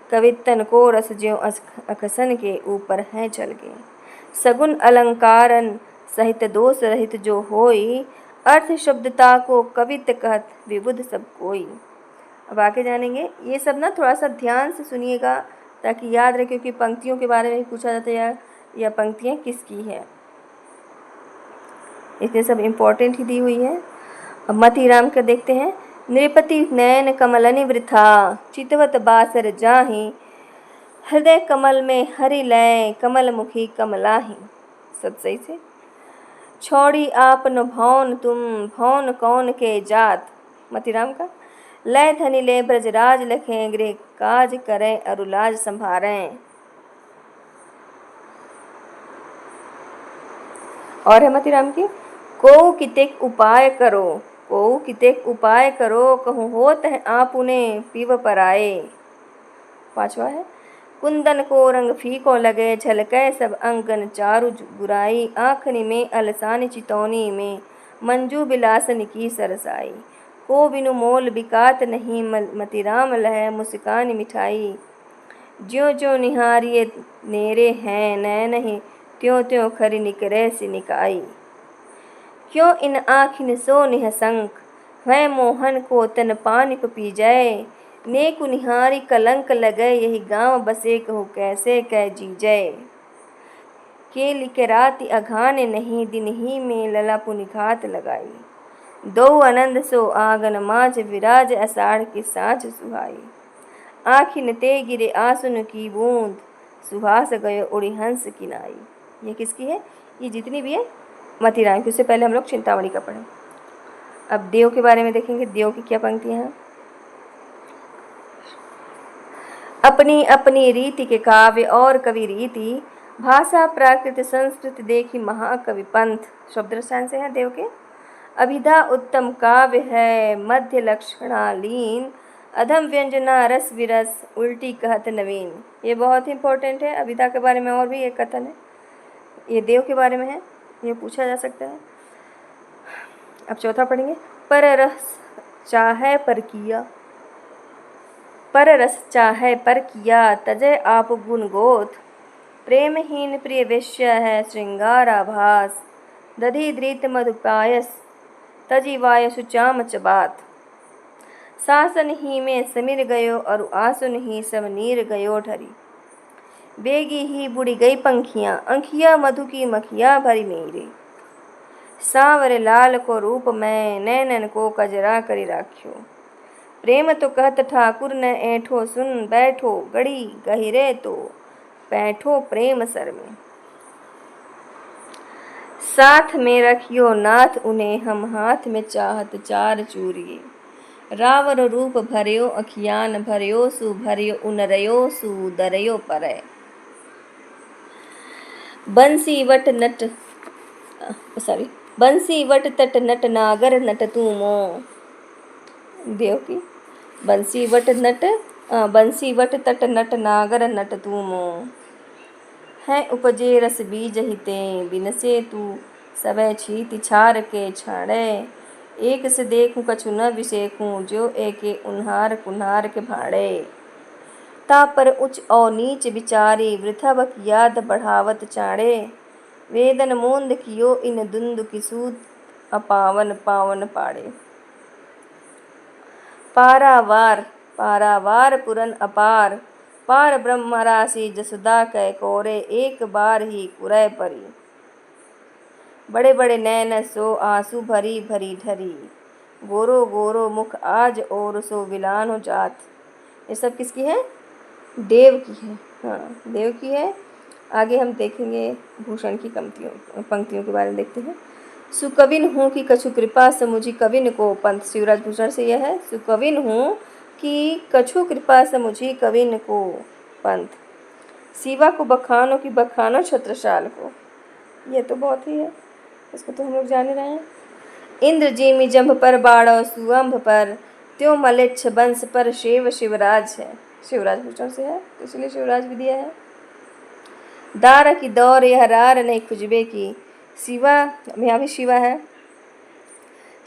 कवितन को रस ज्यों अकसन के ऊपर है चलके। सगुन अलंकारन सहित दोष रहित जो होई, अर्थ शब्दता को कवित कहत विबुध सब कोई। अब आगे जानेंगे। ये सब ना थोड़ा सा ध्यान से सुनिएगा ताकि याद रहे, क्योंकि पंक्तियों के बारे में पूछा जाता है या पंक्तियाँ किसकी है, इसलिए सब इम्पोर्टेंट ही दी हुई है। अब मतीराम का देखते हैं। नृपति नयन कमलनि वृथा, चितवत बासर जाहि। हृदय कमल में हरि लय, कमल मुखी कमलाहि। सब सही से। छोड़ी आपन भौन तुम भौन कौन के जात। मतीराम का लय धनी ले ब्रजराज लखें गृह काज करें अरुलाज संभारें। और है मतीराम की को कितेक उपाय करो, को कितेक उपाय करो कहूँ होत है आप उन्हें पीव पराए। पांचवा है कुंदन को रंग फीको लगे झलके सब अंगन चारु बुराई आखनी में अलसानी चितौनी में मंजू बिलासन की सरसाई। को बिनु मोल बिकात नहीं मतीराम लह मुस्कान मिठाई। ज्यों ज्यों निहारिए नेरे हैं नैन ही त्यों त्यों खरी निकरे सी निकाई। क्यों इन आखिन सो निहसंक वह मोहन को तन पानी पी जाए। नेकु निहारी कलंक लगे यही गांव बसे कहू कैसे कह जीजय। के लिखे राति अघाने नहीं दिन ही में लला पुनिघात लगाई। दो आनंद सो आंगन माज विराज अषाढ़ की सांझ सुहाई। आखिन ते गिरे आसुन की बूंद सुहास गयो उड़ी हंस की नाई। ये किसकी है? ये जितनी भी है मतीराम की। उससे पहले हम लोग चिंतामणि का पढ़ें। अब देव के बारे में देखेंगे। देव की क्या पंक्तियां हैं। अपनी अपनी रीति के काव्य और कवि रीति भाषा प्राकृत संस्कृति देखी महाकवि पंथ। शब्द रसायन से है देव के। अभिधा उत्तम काव्य है मध्य लक्षणालीन अधम व्यंजना रस विरस उल्टी कहत नवीन। ये बहुत ही इंपॉर्टेंट है। अभिधा के बारे में और भी एक कथन है, ये देव के बारे में है, ये पूछा जा सकता है। अब चौथा पढ़ेंगे। पर रस चाहे पर किया, पर रस चाहे पर किया तजय आप गुण गोत। प्रेमहीन प्रिय वेश्य है श्रृंगार आभास दधि धृत मधुपायस तजी वाय सुचाम चबात। सासन ही में समिर गयो और आसुन ही सब नीर गयो ढरी। बेगी ही बुड़ी गई पंखियाँ अंखिया मधु की मखिया भरी मेरे। सांवर लाल को रूप में नैनन को कजरा करी राख्यो। प्रेम तो कहत ठाकुर न ऐठो सुन बैठो गड़ी गहिरे तो बैठो प्रेम सर में। साथ में रखियो नाथ उन्हें हम हाथ में चाहत चार चूरिए। रावर रूप भरियो अखियान भरियो सु भरियो उनरयो सु दरयो परे। बंसी वट तट नट नागर नट तुमो। देव की बंसी वट तट नट नागर नट तुमो। है उपजे रस बीज हिते बिन से तू सबे छीति छार के छाड़े। एक से देखूं कछु न विसेखूं जो एके उन्हार कुन्हार के भाड़े। ता पर उच्च और नीच विचारी वृथा बक याद बढ़ावत चाड़े। वेदन मोंद कियो इन दुंदु किसूत अपावन पावन पाड़े। पारावार पारावार पुरन अपार पार ब्रह्म राशि जसुदा कै कोरे एक बार ही कुरै परी। बड़े बड़े नैन सो आंसू भरी भरी ढरी गोरो गोरो मुख आज और सो विलान हो जात। ये सब किसकी है? देव की है। हाँ, देव की है। आगे हम देखेंगे भूषण की पंक्तियों के बारे में देखते हैं। सुकविन हूँ कि कछु कृपा समुझी कविन को पंथ। शिवराज भूषण से यह है। सुकविन हूँ कि कछु कृपा समुझी कविन को पंथ। शिवा को बखानो की बखानो छत्रसाल को। ये तो बहुत ही है, इसको तो हम लोग जान रहे हैं। इंद्र जीमी जंभ पर बाड़ो सुअंभ पर त्यों मलेच्छ बंश पर शिव शिवराज है। शिवराज भूषण से है, तो इसलिए शिवराज भी दिया है। दार की दौर यह रार नहीं खुजबे की। शिवा, यहाँ भी शिवा है।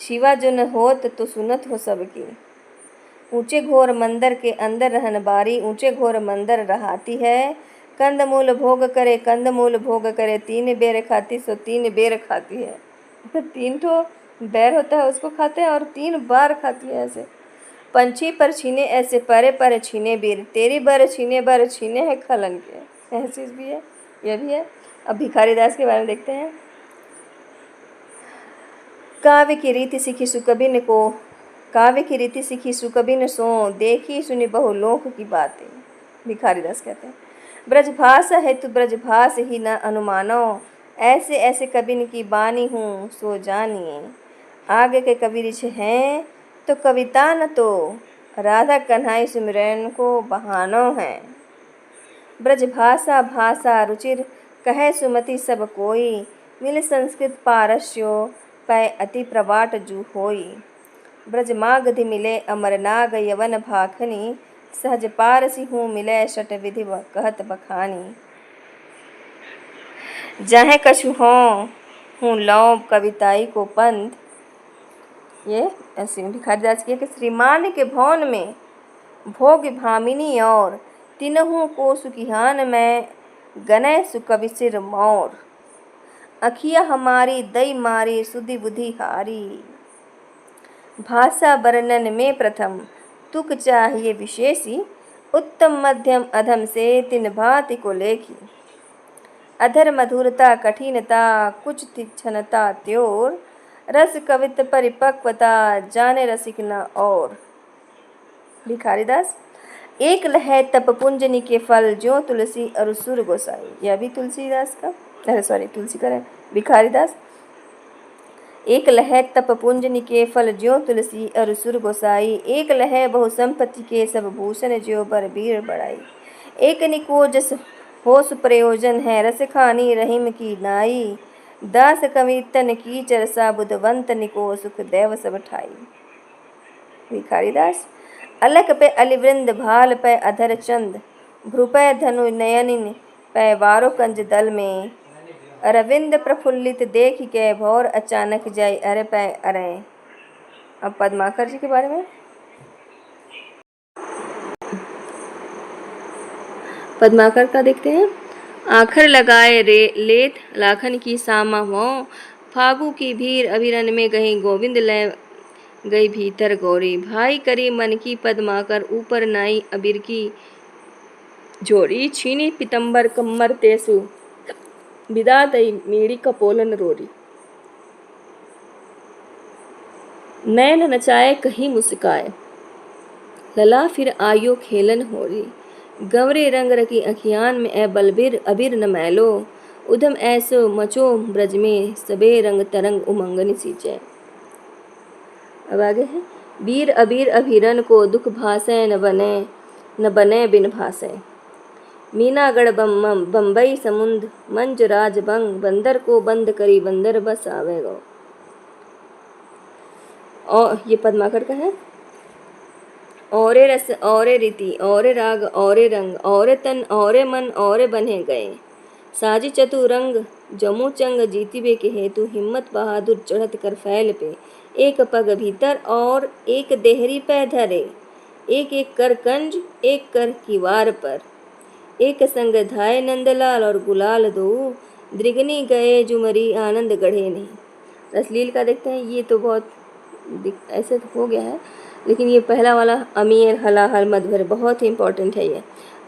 शिवा जो न होत तो सुनत हो सबकी। ऊंचे घोर मंदिर के अंदर रहन बारी ऊंचे घोर मंदिर रहाती है। कंदमूल भोग करे तीन बेर खाती सो तीन बेर खाती है। तीन तो बैर होता है उसको खाते हैं और 3 बार खाती है। ऐसे पंछी पर छीने ऐसे परे पर छीने बीर तेरी बर छीने है खलन के। ऐसी चीज़ भी है, यह भी है। अब भिखारी दास के बारे में देखते हैं। काव्य की रीति सीखी सुकबिन सो देखी सुनी बहुलोक की बातें। भिखारी दास कहते हैं। ब्रजभाषा हेतु ब्रजभाष ही न अनुमानो ऐसे ऐसे कबीर की बानी हूँ सो जानिए। आगे के कबीर हैं तो कविता न तो राधा कन्हई सिमरन को बहानो हैं। ब्रज भाषा भाषा रुचिर कहे सुमति सब कोई। मिल संस्कृत पारस्यो पै अति प्रबाट जू होई। ब्रज मागधि मिले अमरनाग यवन भाखनी। सहज पारसी हूँ मिले शट विधि कहत बखानी। जहाँ कछु हों हूँ लौ कविताई को पंथ। ये ऐसे भिखारीदास की कि श्रीमान के भवन में भोग भामिनी और तिनहु को सुखिहान में गनय सुकवि सिर मोर। अखिया हमारी दई मारी सुधि बुद्धि हारी। भाषा वर्णन में प्रथम तुक चाहिए विशेषी। उत्तम मध्यम अधम से तिन भांति को लेखी। अधर मधुरता कठिनता कुछ तीक्ष्णता त्योर। रस कवित परिपक्वता जाने रसिक न और। भिखारीदास एक लहै तप पुंजनी के फल ज्यों तुलसी अरुसुर गोसाई। यह भी तुलसीदास का तुलसी का है भिखारीदास। एक लहै तप पुंजनी के फल ज्यों तुलसी अरुसुर गोसाई। एक लहै बहु संपत्ति के सब भूषण ज्यों बर बीर बढ़ाई। एक निको जस होश प्रयोजन है रस खानी रहीम की नाई। दास कवितन की चरसा बुधवंत निको सुख देव सब ठाई। भिखारीदास अलक पे अलिवृंद भाल पे अधर चंद। भ्रुपय धनु नयनिन पे वारो कंज दल में। अरविंद प्रफुल्लित देख के भौर अचानक जाय अरे पे अरे। अब पद्माकर जी के बारे में। पद्माकर का देखते हैं। आखर लगाए रे लेत लाखन की सामा हो। फागु की भीड़ अभिरन में गई गोविंद ले गई भीतर गौरी। भाई करी मन की पद्माकर ऊपर नाई अबीर की जोड़ी। छीनी पितंबर कम्मर तेसु विदा दई मीड़ी कपोलन रोरी। नैन नचाए कहीं मुस्काए लला फिर आयो खेलन होरी। गंवरे रंग रखी अखियान में ए बलबीर अबीर न मैलो। उधम ऐसो मचो ब्रज में सबे रंग तरंग उमंगनी सींचे। अब आगे है। वीर अबीर अभिरन को दुख भासे न बने बिन भासे। मीनागढ़ बम्बई समुंद मंज राजबंग। बंदर को बंद करी बंदर बस आवे गो। और ये पद्माकर का है। औरे रस औरे रीति औरे राग औरे रंग औरे तन औरे मन औरे बने गए। साजी चतुरंग जमू चंग जीती बे के हेतु हिम्मत बहादुर चढ़त कर फैल पे। एक पग भीतर और एक देहरी पे धरे। एक एक कर कंज एक कर किवार पर। एक संग धाय नंदलाल और गुलाल दो। द्रिगनी गए जुमरी आनंद गढ़े नहीं। रसलील का देखते हैं। ये तो बहुत ऐसे तो हो गया है, लेकिन ये पहला वाला अमीर हलाहल मद भरे बहुत ही इंपॉर्टेंट है। ये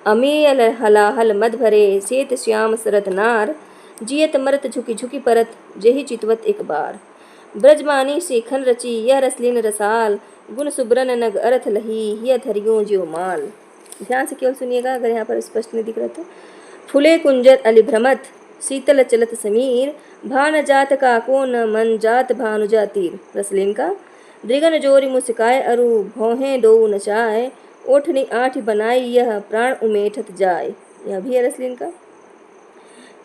अमीर हलाहल मद भरे सेत श्याम सरत नार। जियत मरत झुकी झुकी परत जेहि चितवत एक बार। ब्रजमानी शेखन रची यह रसलीन रसाल। गुण सुब्रन नग अर्थ लही यह धरियो ज्यो माल। ध्यान से केवल सुनिएगा, अगर यहाँ पर स्पष्ट नहीं दिख रहा तो। फुले कुंजर अलिभ्रमत शीतल चलत समीर। भान जात का को न मन जात भानुजा तीर। रसलीन का दृगन जोरी मुस्काए अरु भौहें दो नचाए। ओठनी आठ बनाई यह प्राण उमेठत जाए। यह भी है रसलीन का।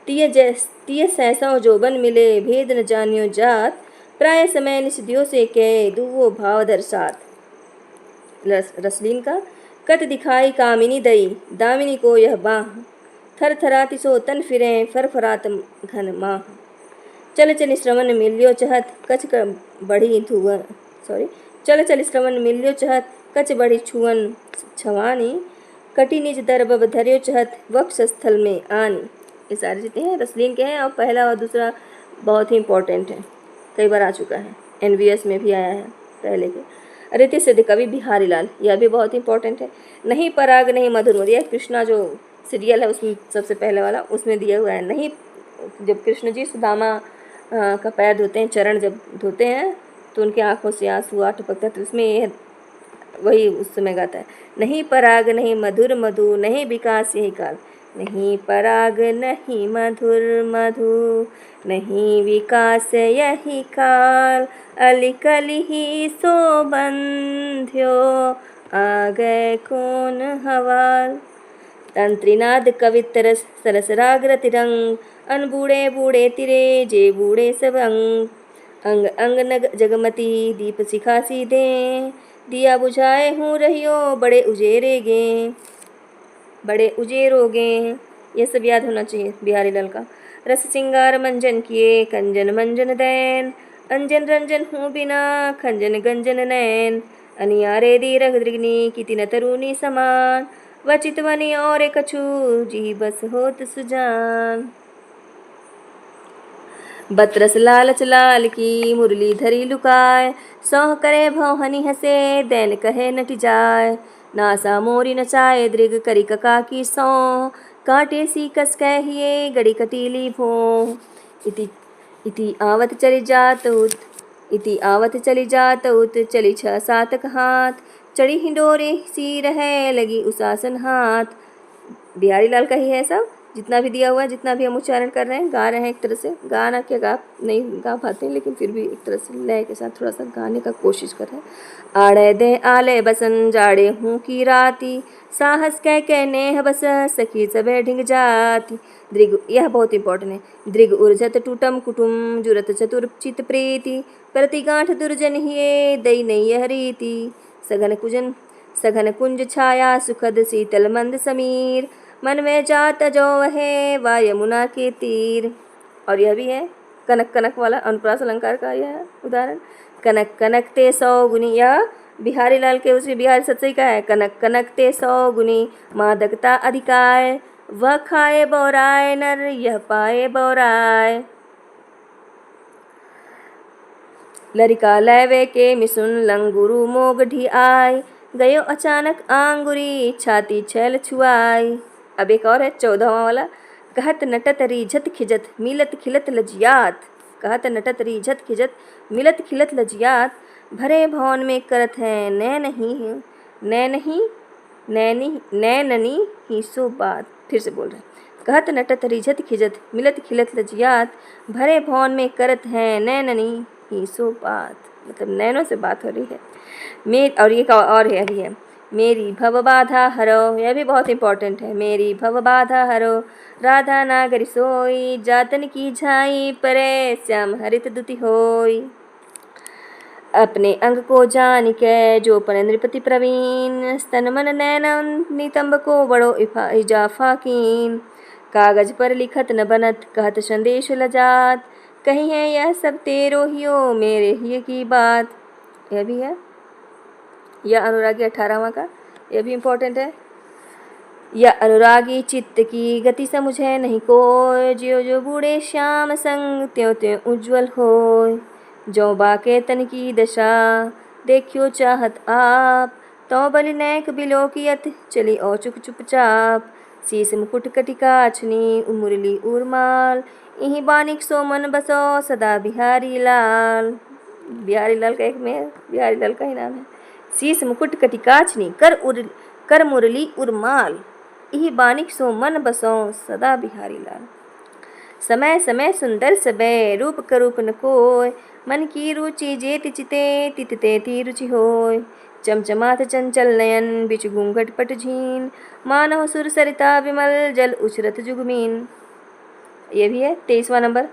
तिय सैसों जोबन मिले भेद न जानियो जात। प्राय समय निषदियों से कह दुवो भाव दर्शात। रसलीन का कत दिखाई कामिनी दई दामिनी को यह बाह। थर थराति सो तन फिरे फरफरात घन माह। चल चल श्रवण मिलियो चहत कच बढ़ी धुवन चल चल श्रवण मिलियो चहत कच बढ़ी छुअन छवानी। कटी निज दरबब धरियो चहत वक्ष स्थल में आनी। ये सारे जितने हैं रसलीन के हैं। और पहला और दूसरा बहुत ही इंपॉर्टेंट है, कई बार आ चुका है, NVS में भी आया है पहले के। रीति सिद्ध कवि बिहारी लाल, यह भी बहुत इंपॉर्टेंट है। नहीं पराग नहीं मधुर मदिया, कृष्णा जो सीरियल है उसमें सबसे पहले वाला उसमें दिया हुआ है। नहीं, जब कृष्ण जी सुदामा का पैर धोते हैं, चरण जब धोते हैं तो उनकी आंखों से आंसू आ टपकता है, तो उसमें यह वही उस समय गाता है। नहीं पराग नहीं मधुर मधु नहीं विकास यही काल। नहीं पराग नहीं मधुर मधु, नहीं विकास यही काल, अलिकलि ही सो बंध्यो, आ गए कौन हवाल। तंत्रीनाद कवितरस सरस राग रतिरंग, अन बूढ़े बूढ़े तिरे जे बूढ़े सब अंग, अंग अंग नग जगमती दीप सिखासी दे, दिया बुझाए हूँ रहियो बड़े उजेरे गे, बड़े उजेरोगे। ये सब याद होना चाहिए बिहारी लाल का। रस सिंगार मंजन किए कंजन मंजन दैन, अंजन रंजन हूँ बिना खंजन गंजन नैन, अनियारे दी रग दृग्नि की तिन तरुणी समान, वचितवनी और कछु जी बस होत सुजान। बतरस लालच लाल की मुरली धरी लुकाय, सौह करे भौहनी हसे दैन कहे नट जाय, नासा मोरी नचाए दृग करी कका की सौ, कांटे सी कस कहिए गड़ी कटीली भो। इति आवत चली जात उत, इति आवत चली जात उत, चली 6-7 हाथ, चढ़ी हिंडोरे सी रहे लगी उसासन हाथ। बिहारी लाल का ही है सब, जितना भी दिया हुआ है, जितना भी हम उच्चारण कर रहे हैं, गा रहे हैं एक तरह से। गाना क्या गा नहीं गा पाते हैं, लेकिन फिर भी एक तरह से लय के साथ थोड़ा सा गाने का कोशिश कर रहे हैं। आड़े दे आले बसन जाड़े हूँ की राती, साहस कह नेह बस सखी सबे ढिंग जाती। दृग, यह बहुत इंपॉर्टेंट है। दृग उर्जत टूटम कुटुम जुरत चतुर चित प्रीति, प्रति गांठ दुर्जन हिये दई नहीं यह रीति। सघन कुंज छाया सुखद शीतल मंद समीर, मन में जात जो है वा यमुना के तीर। और यह भी है कनक कनक वाला अनुप्रास अलंकार का यह उदाहरण। कनक कनक ते 100 गुनी, या बिहारी लाल के उसी बिहारी सत्सई का है। कनक कनक ते 100 गुनी, मादकता अधिकाय, वह खाए बौराय नर यह पाए बौराय। लरिका लैवे के मिसुन लंगुरु मोग ढी आय, गयो अचानक आंगुरी छाती छैल छुआई। अब एक और है 14वां वाला। कहत नटत रीझत खिजत मिलत खिलत लजियात, कहत नटत रीझत खिजत मिलत खिलत लजियात, भरे भवन में करत है नैननी ही सो बात। फिर से बोल रहे हैं। कहत नटत रीझत खिजत मिलत खिलत लजियात, भरे भवन में करत है नैननी ही सो बात, मतलब नैनों से बात हो रही है। और ये और है मेरी भव बाधा हरो, यह भी बहुत इंपॉर्टेंट है। मेरी भव बाधा हरो, राधा नागरी सोई, जातन की झाई परे श्याम हरित दुति होई। अपने अंग को जान के जो पन नृपति प्रवीण, स्तन मन नैनम नितंब को बड़ो इजाफा कीन, कागज पर लिखत न बनत कहत संदेश लजात, कहीं है यह सब तेरो हियो मेरे ही की बात। यह भी है। यह अनुरागी 18वां का, यह भी इम्पोर्टेंट है। या अनुरागी चित्त की गति समझे नहीं कोय, ज्यो जो बूढ़े श्याम संग त्यों त्यों उज्ज्वल होय, जो बाके तन की दशा देखियो चाहत आप, तो बलि नैक बिलोकियत चली औचुक चुपचाप, शीस मुकुट कटिका अछनी मुरली उर्माल, इही बानिक सो मन बसो सदा बिहारी लाल। बिहारी लाल का एक में बिहारी लाल का ही नाम है। शीस मुकुट कटिकाछनी कर मुरली उर्माल, इही बानिक सो मन बसो सदा बिहारी लाल। समय समय सुंदर सबे रूप करूप न कोय, मन की रुचि जेत चिते तित तेती रुचि होय, चमचमात चंचल नयन बिच घूंघट पट झीन, मानव सुर सरिता विमल जल उछरत जुगमीन। ये भी है 23वां नंबर।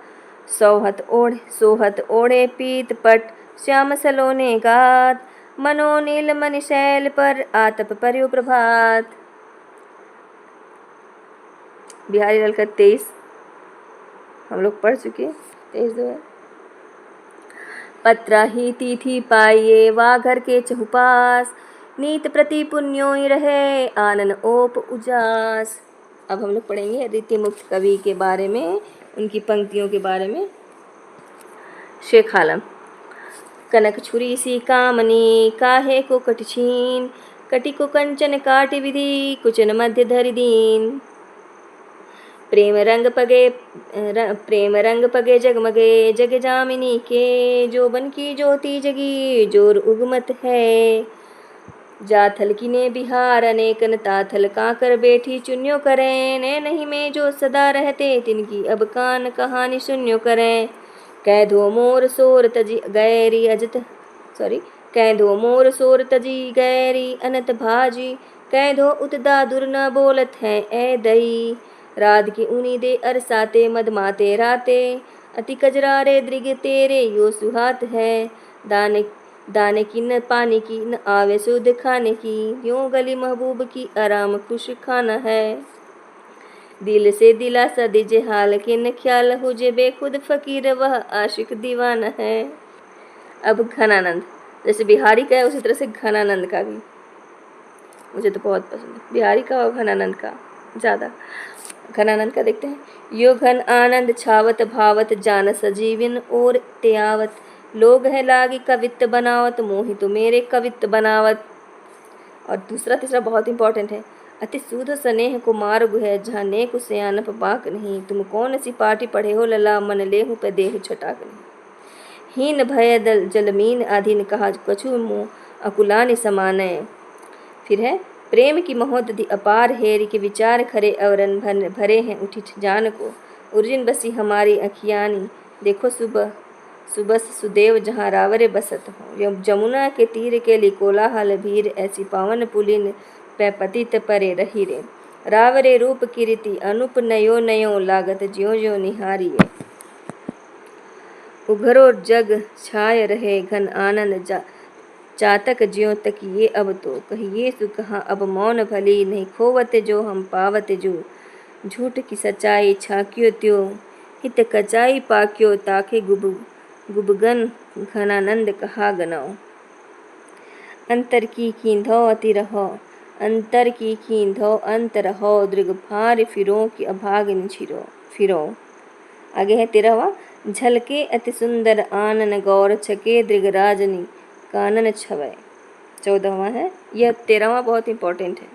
सोहत ओढ़े पीत पट श्याम सलोने गात, मनोनील मणि शैल पर आतप पर्यो प्रभात। बिहारी लाल का 23 हम लोग पढ़ चुके। 23 जो है। पत्रा ही तिथि पाइये वा घर के चहुपास, नीत प्रति पुण्यो ही रहे आनन ओप उजास। अब हम लोग पढ़ेंगे रीति मुक्त कवि के बारे में, उनकी पंक्तियों के बारे में। शेख आलम। कनक छुरी सी कामनी काहे को कट छीन, कटी को कंचन काटि विधि कुचन मध्य धरि दीन। प्रेम रंग पगे जगमगे जग जामिनी के, जो बन की ज्योति जगी जोर उगमत है। जाथल की ने बिहार अनेकन ताथल काकर बैठी चुन्यो करें ने नहीं में जो सदा रहते तिनकी अब कान कहानी सुन्यो करें। कह दो मोर सोर तजी गैरी अजत कह दो मोर सोर तजी गैरी अनत भाजी कह दो उतदा दुर न बोलत है ए दई। रात की ऊनी दे अरसाते मदमाते राते अति कजरारे दृग तेरे यो सुहात है। दाने दाने की न पानी की न आवे सुध खाने की यूं गली महबूब की आराम खुश खाना है। दिल से दिलासा दीजे हाल के न ख्याल हो जे बेखुद फकीर वह आशिक दीवाना है। अब घनानंद, जैसे बिहारी का है उसी तरह से घनानंद का भी मुझे तो बहुत पसंद है, बिहारी का और घनानंद का ज़्यादा। घनानंद का देखते हैं। यो घन आनंद छावत भावत जान सजीवन और त्यावत लोग है लागी कवित्त बनावत मोहि तो मेरे कवित्त बनावत। और दूसरा तीसरा बहुत इंपॉर्टेंट है। अति सूद स्नेह को मार्ग है जहाँ नेक सयानप बाक नहीं तुम कौन सी पाटी पढ़े हो लला मन लेहु पे देहु छटाक नहीं। हीन भय दल जलमीन अधीन कहा कछु मुँह अकुलानि समाने। फिर है प्रेम की महोदधि अपार हेरी के विचार खरे अवरन भरे हैं उठी जान को उर्जिन बसी हमारी अखियानी देखो सुबह सुबह सुदेव जहाँ रावरे बसत हो। जमुना के तीर के लिए कोलाहल भीर ऐसी पावन पुलिन पै पतित परे रही रे रावरे रूप कीर्ति अनुप नयो नयो लागत ज्यो ज्यो निहारिये। उघरो जग छाय रहे घन आनंद चातक ज्यों तक ये अब तो कहिए सु कहाँ अब मौन भली नहीं खोवत जो हम पावत जो झूठ की सच्चाई छाक्यो त्यो हित कचाई पाक्यो ताके गुबगन घनानंद कहा गनाओ। अंतर की कींधो अति रहो अंतर की कींधो अंत रहो दृग भार फिरो की अभागिन छिरो फिरो। आगे है 13वां। झलके अति सुंदर आनन गौर छके दृग राजनी कानन छवय। 14वां है। यह 13वां बहुत इंपॉर्टेंट है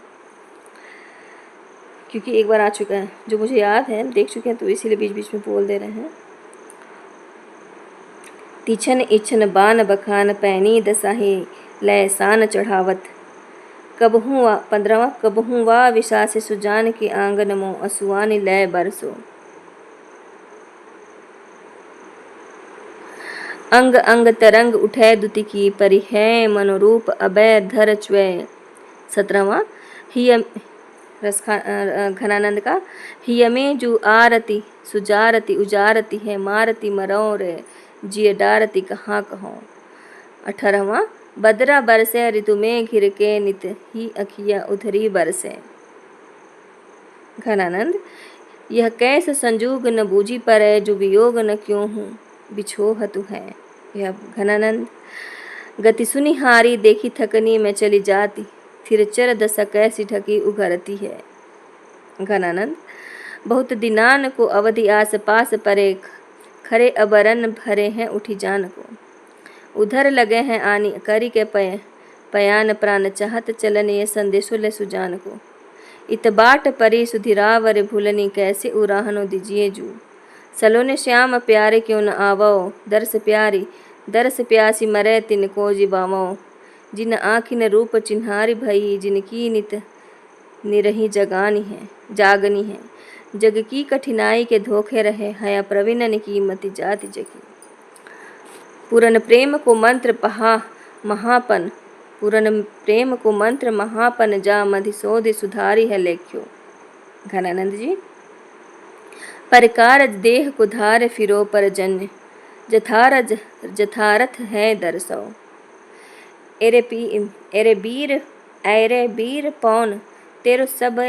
क्योंकि एक बार आ चुका है, जो मुझे याद है देख चुके हैं तो इसीलिए बीच बीच में बोल दे रहे हैं। तिछन इछन बान बखान पैनी दसाही लय सान चढ़ावत कबहू 15वां। कबहू वा विशा से सुजान के आंगन मो असुआनी लय बरसो। अंग अंग तरंग उठे दुति की परिहै मनोरूप अभय धर च्वय। 17वां। घनानंद का हियमे जू आरती सुजारती उजारती है मारती मरो रे जिय डारती कहाँ कहो। 18वां। बदरा बरसे ऋतु में घिर के नित ही अखिया उधरी बरसे। घनानंद यह कैस संजूग न बूझी परै जो वियोग न क्यों हूँ बिछोह तू है। यह घनानंद गति सुनिहारी देखी थकनी में चली जाती फिर चर दशा कैसी ढकी उघरती है। घनानंद बहुत दिनान को अवधि आस पास परे खरे अबरन भरे हैं उठी जान को उधर लगे हैं आनी करी के पयान प्राण चाहत चलन ये संदेशो ले सुजान को। इत बाट परी सुधिरावर भूलनी कैसे उराहनो दीजिए जू सलोने श्याम प्यारे क्यों न आवो दरस प्यासी मरे तिन को जीवावो। जिन आँखिन रूप चिन्हारी भई जिनकी नित निरही जागनी है जग की कठिनाई के धोखे रहे हया प्रवीणन की मति जाति जगी। पूरन प्रेम को मंत्र महापन जा मधिशोधि सुधारी है लेख्यो। घनानंद जी परकार देह को धार फिरो पर जन्य जथारथ है दरसो। एरे बीर पौन तेरो सब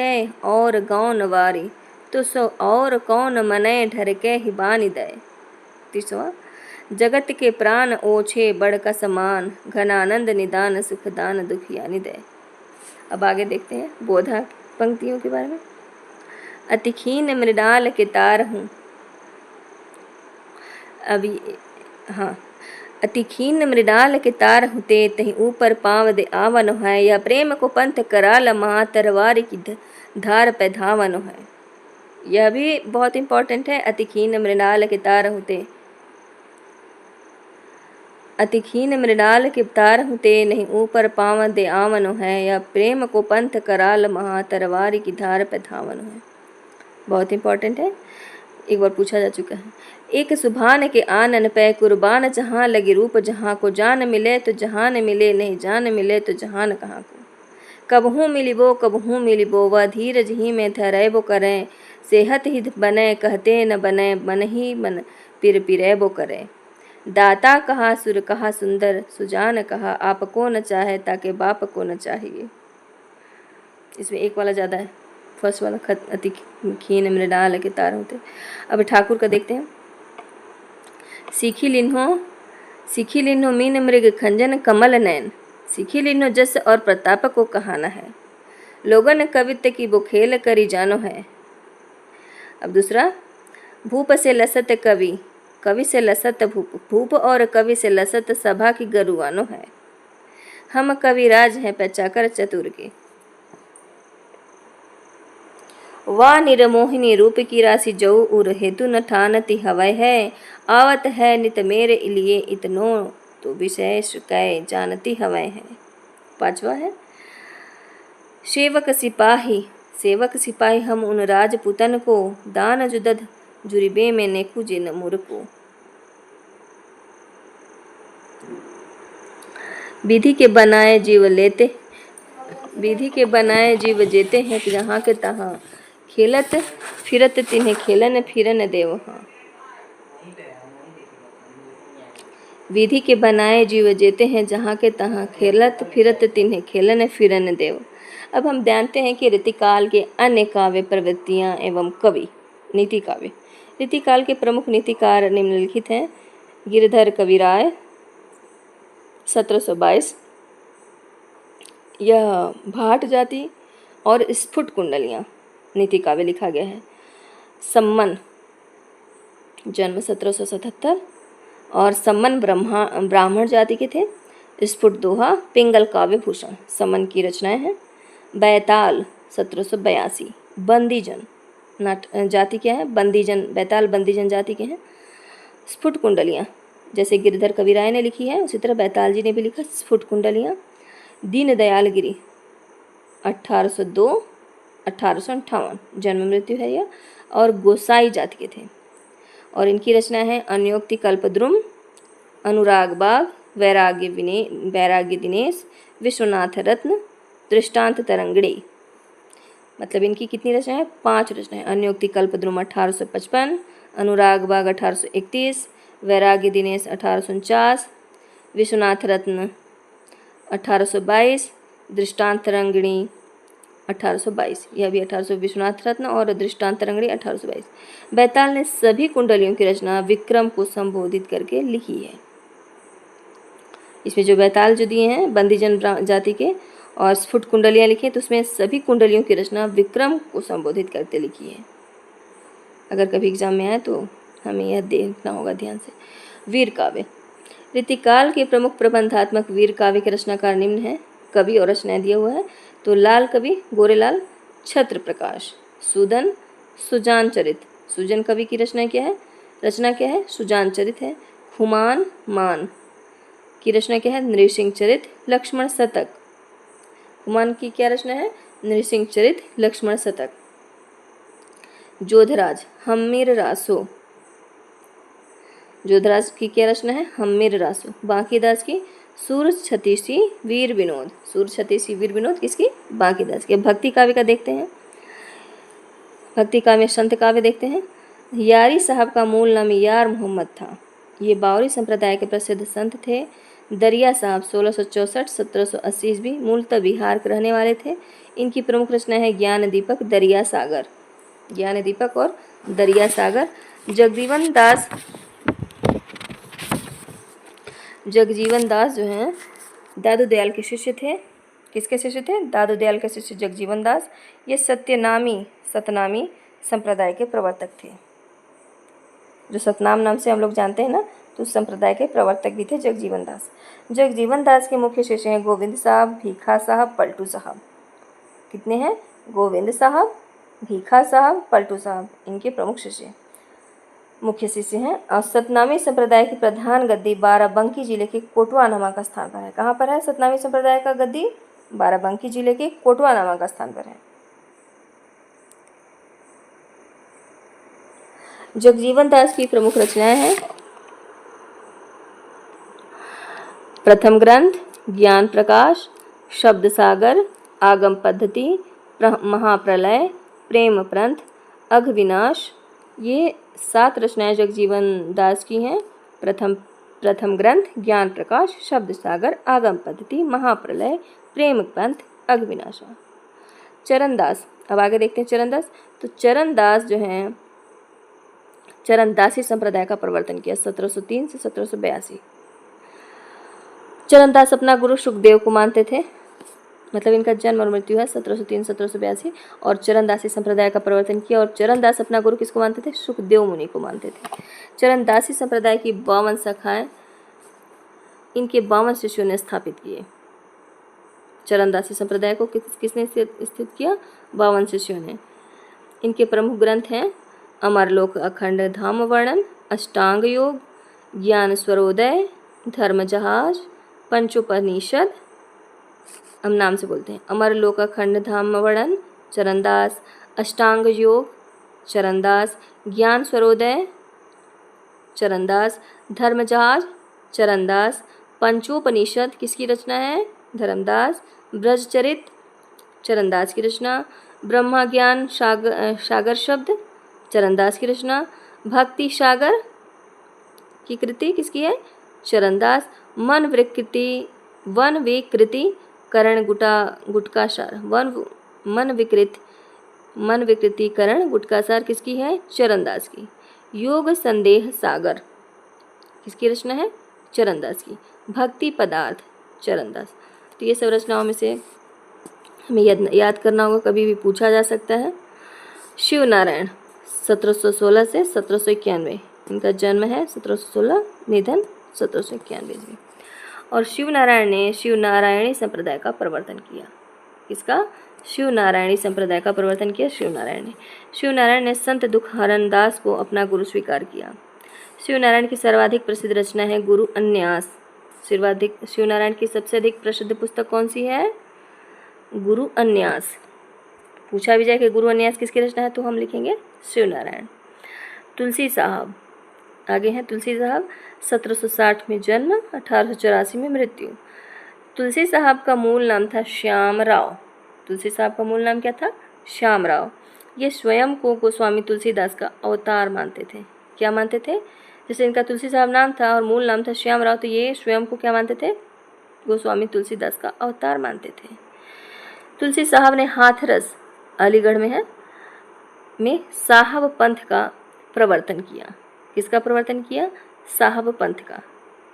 और गौन वारी तो सो और कौन मने ढरके ही बानी दे। 30वां। जगत के प्राण ओछे बड़का समान घनानंद निदान सुखदान दुखिया निदय। अब आगे देखते हैं बोधा पंक्तियों के बारे में। अति खीन मृणाल के तार हूँ अभी हाँ अति खीन मृणाल के तार हुते तहीं ऊपर पाँव दे आवन है यह प्रेम को पंथ कराल महा तरवार की धार पे धावन है। यह भी बहुत इंपॉर्टेंट है। अति खीन मृणाल के तार हुते अति खीन मृणाल के तार हुते, नहीं ऊपर पावन दे आवन है, या प्रेम को पंथ कराल महा, तरवारी की धार पे धावन है। बहुत इंपॉर्टेंट है, एक बार पूछा जा चुका है। एक सुभान के आनन पे कुर्बान, जहाँ लगे रूप जहाँ को, जान मिले तो जहान मिले, नहीं जान मिले तो जहान कहाँ को। कबहू मिलिबो वह धीरज ही में ठहरेबो करें, सेहत ही बने कहते न बने, मन ही मन पिरेबो करें। दाता कहा सुर कहा सुंदर, सुजान कहा आपको न चाहे, ताके बाप को न चाहिए। इसमें एक वाला ज़्यादा है, फर्स्ट वाला खत अति खीन मृणाल के तार होते। अब ठाकुर का देखते हैं। सीखी लिन्हो मीन मृग खंजन कमल नैन, सीखी लिन्हो जस और प्रताप को कहाना है, लोगन कवित्व की वो खेल करी जानो है। अब दूसरा, भूप से लसत कवि, कवि से लसत भूप, भूप और कवि से लसत सभा की गरुआनो है। हम कविराज हैं पैचाकर चतुर के, वाह निरमोहिनी रूप की राशि जो उर हेतु न ठानती हवय है, आवत है नित मेरे लिए इतनो तो विशेष कै जानती हवय है। पांचवा है, सेवक सिपाही हम उन राजपुतन को, दान जुदध जुरिबे में नेकु जिन मुरको। विधि के बनाए जीव जेते हैं, जहाँ के तहाँ खेलत फिरत तिन्हें खेलन फिरन देव। हाँ, विधि के बनाए जीव जेते हैं, जहाँ के तहाँ खेलत फिरत तिन्हें खेलन फिरन देव। अब हम जानते हैं कि रीतिकाल के अन्य काव्य प्रवृत्तियाँ एवं कवि। नीति काव्य, रीतिकाल के प्रमुख नीतिकार निम्नलिखित हैं। गिरधर कविराय 1722, यह भाट जाति और स्फुट कुंडलियाँ नीति काव्य लिखा गया है। सम्मन जन्म 1777 और सम्मन ब्राह्मण जाति के थे। स्फुट दोहा पिंगल काव्य भूषण सम्मन की रचनाएं हैं। बैताल 1782, बंदीजन जाति क्या है, बंदीजन, बैताल बंदीजन जाति के हैं। स्फुट कुंडलियाँ जैसे गिरधर कविराय ने लिखी है, उसी तरह बैताल जी ने भी लिखा स्फुट कुंडलियाँ। दीनदयाल गिरी 1802 1858 जन्म मृत्यु है यह, और गोसाई जाति के थे। और इनकी रचना है अन्योक्ति कल्पद्रुम, अनुराग बाग, वैराग्य दिनेश, विश्वनाथ रत्न, दृष्टांत तरंगड़ी। मतलब इनकी कितनी रचना है, 5 रचनाएं। अन्योक्ति कल्पद्रुम 1855, अनुराग बाग 1831, वैराग्य दिनेश 1849, विश्वनाथ रत्न 1822, दृष्टांत तरंगिणी 1822, यह भी 1800, विश्वनाथ रत्न और दृष्टांत तरंगिणी 1822। बैताल ने सभी कुंडलियों की रचना विक्रम को संबोधित करके लिखी है। इसमें जो बैताल जो दिए हैं बंदीजन जाति के और स्फुट कुंडलियाँ लिखी हैं, तो उसमें सभी कुंडलियों की रचना विक्रम को संबोधित करते लिखी है। अगर कभी एग्जाम में आए तो हमें यह देखना होगा ध्यान से। वीर काव्य, रीतिकाल के प्रमुख प्रबंधात्मक वीर काव्य के रचनाकार निम्न है। कवि और रचनाएं दिया हुआ है तो लाल कवि गोरेलाल छत्र प्रकाश, सुदन सुजान चरित, सुजन कवि की रचना क्या है, सुजान चरित है। खुमान मान की रचना क्या है, नृसिंह चरित, लक्ष्मण शतक। खुमान की क्या रचना है, नृसिंह चरित, लक्ष्मण शतक। जोधराज हम्मीर रासो, जोधराज की क्या रचना है, हम्मीर रासो। बांकीदास की सूर छत्तीसी वीर विनोद, सूर छत्तीसी वीर विनोद किसकी, बांकीदास के। भक्ति काव्य का देखते हैं, भक्ति काव्य संत काव्य देखते हैं। यारी साहब का मूल नाम यार मोहम्मद था, ये बावरी संप्रदाय के प्रसिद्ध संत थे। दरिया साहब 1664-1780 ईस्वी, मूलतः बिहार के रहने वाले थे। इनकी प्रमुख रचना है ज्ञान दीपक, दरिया सागर, ज्ञान दीपक और दरिया सागर। जगजीवन दास जो हैं दादू दयाल के शिष्य थे। किसके शिष्य थे, दादू दयाल के शिष्य जगजीवन दास। ये सतनामी संप्रदाय के प्रवर्तक थे। जो सतनाम नाम से हम लोग जानते हैं ना, तो उस संप्रदाय के प्रवर्तक भी थे जगजीवन दास। जगजीवन दास के मुख्य शिष्य हैं गोविंद साहब, भीखा साहब, पलटू साहब। कितने हैं, गोविंद साहब, भीखा साहब, पलटू साहब, इनके प्रमुख शिष्य। मुख्य शिष्य हैं। और सतनामी संप्रदाय की प्रधान गद्दी बाराबंकी जिले के कोटवा नामक स्थान पर है। कहाँ पर है सतनामी संप्रदाय का गद्दी? बाराबंकी जिले के कोटवा नामक स्थान पर है। जगजीवन दास की प्रमुख रचनाएं हैं। प्रथम ग्रंथ ज्ञान प्रकाश, शब्द सागर, आगम पद्धति, महाप्रलय, प्रेम पंथ, अघविनाश। ये 7 रचनाएं जगजीवन दास की हैं। प्रथम ग्रंथ ज्ञान प्रकाश, शब्द सागर, आगम पद्धति, महाप्रलय, प्रेम पंथ, अघविनाश। चरणदास, अब आगे देखते हैं चरणदास। तो चरणदास जो हैं, चरणदासी संप्रदाय का प्रवर्तन किया 1703 से 1782। चरणदास अपना गुरु सुखदेव को मानते थे, मतलब इनका जन्म और मृत्यु है 1703-1782। और चरणदासी संप्रदाय का प्रवर्तन किया। और चरणदास अपना गुरु किसको मानते थे? सुखदेव मुनि को मानते थे। चरणदासी संप्रदाय की 52 शाखाएं इनके 52 शिष्यों ने स्थापित किए। चरणदासी संप्रदाय को किसने स्थित किया? 52 शिष्यों ने। इनके प्रमुख ग्रंथ हैं अमरलोक अखंड धाम वर्णन, अष्टांग योग, ज्ञान स्वरोदय, धर्म जहाज, पंचोपनिषद। हम नाम से बोलते हैं। अमरलोक अखंड धाम वर्णन चरणदास, अष्टांग योग चरणदास, ज्ञान स्वरोदय चरणदास, धर्म जहाज चरणदास, पंचोपनिषद किसकी रचना है? धर्मदास, ब्रजचरित चरणदास की रचना, ब्रह्मा ज्ञान सागर शब्द चरणदास की रचना, भक्ति सागर की कृति किसकी है? चरणदास, मन विकृति करण गुटकासार, मन विकृतिकरण गुटकासार किसकी है? चरणदास की। योग संदेह सागर किसकी रचना है? चरणदास की। भक्ति पदार्थ चरणदास। तो ये सब रचनाओं में से हमें याद करना होगा, कभी भी पूछा जा सकता है। शिव नारायण 1716 से 1791, इनका जन्म है 1716, निधन 1791 और शिव नारायण ने शिव नारायणी संप्रदाय का प्रवर्तन किया। किसका? शिव नारायणी संप्रदाय का प्रवर्तन किया शिव नारायण ने संत दुखहरण दास को अपना गुरु स्वीकार किया। शिव नारायण की सर्वाधिक प्रसिद्ध रचना है गुरु अन्यास। शिव नारायण की सबसे अधिक प्रसिद्ध पुस्तक कौन सी है? गुरु अन्यास। पूछा भी जाए कि गुरु अन्यास किसकी रचना है, तो हम लिखेंगे शिव नारायण। तुलसी साहब, आगे हैं तुलसी साहब। 1760 में जन्म, 1884 में मृत्यु। तुलसी साहब का मूल नाम था श्याम राव। तुलसी साहब का मूल नाम क्या था? श्याम राव। ये स्वयं को गोस्वामी तुलसीदास का अवतार मानते थे। क्या मानते थे? जैसे इनका तुलसी साहब नाम था और मूल नाम था श्याम राव, तो ये स्वयं को क्या मानते थे? गोस्वामी तुलसीदास का अवतार मानते थे। तुलसी साहब ने हाथरस, अलीगढ़ में है, में साहब पंथ का प्रवर्तन किया। किसका प्रवर्तन किया? साहब पंथ का।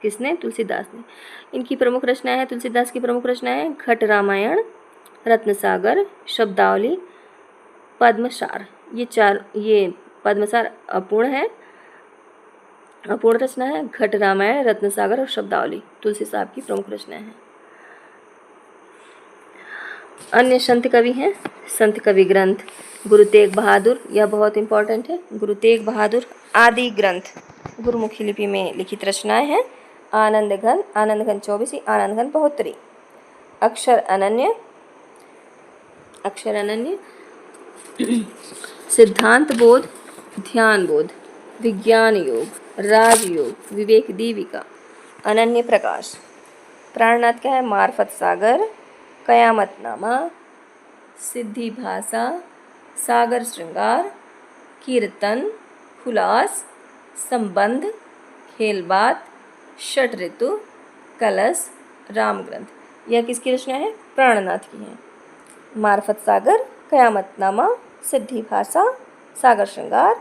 किसने? तुलसीदास ने। इनकी प्रमुख रचनाएं हैं, तुलसीदास की प्रमुख रचनाएं घट रामायण, रत्नसागर, शब्दावली, पद्मसार। ये पद्मसार अपूर्ण है, अपूर्ण रचना है। घट रामायण, रत्नसागर और शब्दावली तुलसी साहब की प्रमुख रचनाएं हैं। अन्य संत कवि हैं। संत कवि ग्रंथ गुरु तेग बहादुर, यह बहुत इंपॉर्टेंट है। गुरु तेग बहादुर आदि ग्रंथ गुरुमुखी लिपि में लिखित रचनाएं हैं। आनंद घन 24, आनंद घन बहुत्तरी। अक्षर अनन्य सिद्धांत बोध, ध्यान बोध, विज्ञान योग, राजयोग, विवेक दीपिका, अनन्य प्रकाश। प्राणनाथ क्या है? मार्फत सागर, कयामतनामा, सिद्धि भाषा, सागर श्रृंगार, कीर्तन, खुलास, संबंध, खेलबात, षट ऋतु, कलश, राम ग्रंथ। यह किसकी रचना है? प्राणनाथ की है। मार्फत सागर, कयामतनामा, सिद्धि भाषा, सागर श्रृंगार,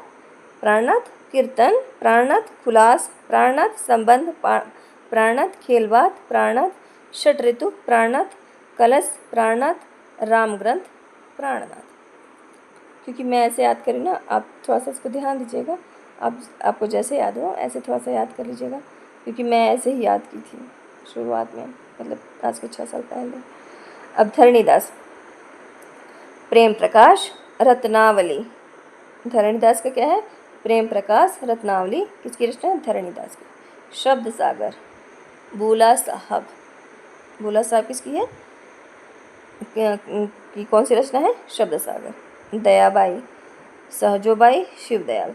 प्राणनाथ, कीर्तन, प्राणनाथ, खुलास, प्राणनाथ, संबंध, प्राणनाथ, खेलबात, प्राणनाथ, षट ऋतु, प्राणनाथ, कलश, प्राणनाथ, राम ग्रंथ, प्राणनाथ। क्योंकि मैं ऐसे याद करी ना, आप थोड़ा सा इसको ध्यान दीजिएगा। आपको जैसे याद हो ऐसे थोड़ा सा याद कर लीजिएगा, क्योंकि मैं ऐसे ही याद की थी शुरुआत में, मतलब आज के 6 साल पहले। अब धरणीदास, प्रेम प्रकाश, रत्नावली। धरणीदास का क्या है? प्रेम प्रकाश रत्नावली किसकी रचना है? धरणीदास की। शब्द सागर भूला साहब, भूला साहब किसकी है? की कौन सी रचना है? शब्द सागर। दयाबाई सहजोबाई शिवदयाल,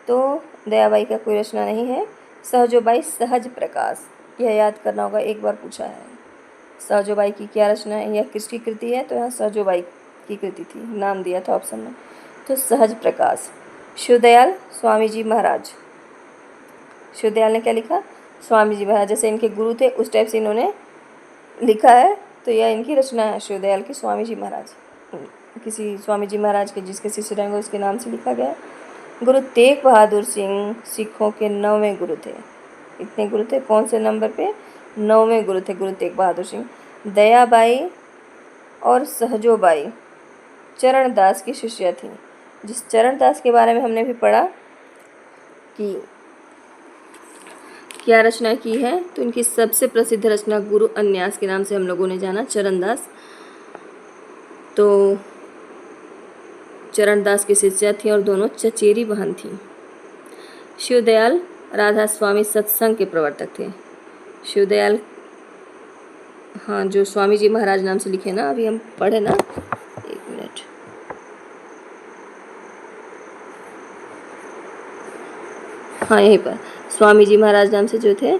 तो दयाबाई का कोई रचना नहीं है। सहजोबाई सहज प्रकाश, यह याद करना होगा, एक बार पूछा है। सहजोबाई की क्या रचना है, यह किसकी कृति है? तो यहाँ सहजोबाई की कृति थी, नाम दिया था ऑप्शन में, तो सहज प्रकाश। शिवदयाल स्वामी जी महाराज, शिवदयाल ने क्या लिखा? स्वामी जी महाराज, जैसे इनके गुरु थे उस टाइप से इन्होंने लिखा है, तो यह इनकी रचना है शिवदयाल की, स्वामी जी महाराज। किसी स्वामी जी महाराज के जिसके शिष्य रहेंगे उसके नाम से लिखा गया। गुरु तेग बहादुर सिंह सिखों के 9वें गुरु थे। कितने गुरु थे? कौन से नंबर पे? 9वें गुरु थे गुरु तेग बहादुर सिंह। दयाबाई और सहजोबाई चरणदास की शिष्या थी। जिस चरणदास के बारे में हमने भी पढ़ा कि क्या रचना की है, तो इनकी सबसे प्रसिद्ध रचना गुरु अन्यास के नाम से हम लोगों ने जाना, चरणदास। तो चरणदास की शिष्या थी और दोनों चचेरी बहन थी। शिवदयाल राधा स्वामी सत्संग के प्रवर्तक थे। शिवदयाल, हाँ, जो स्वामी जी महाराज नाम से लिखे ना, अभी हम पढ़े ना, एक मिनट, हाँ यहीं पर स्वामी जी महाराज नाम से जो थे,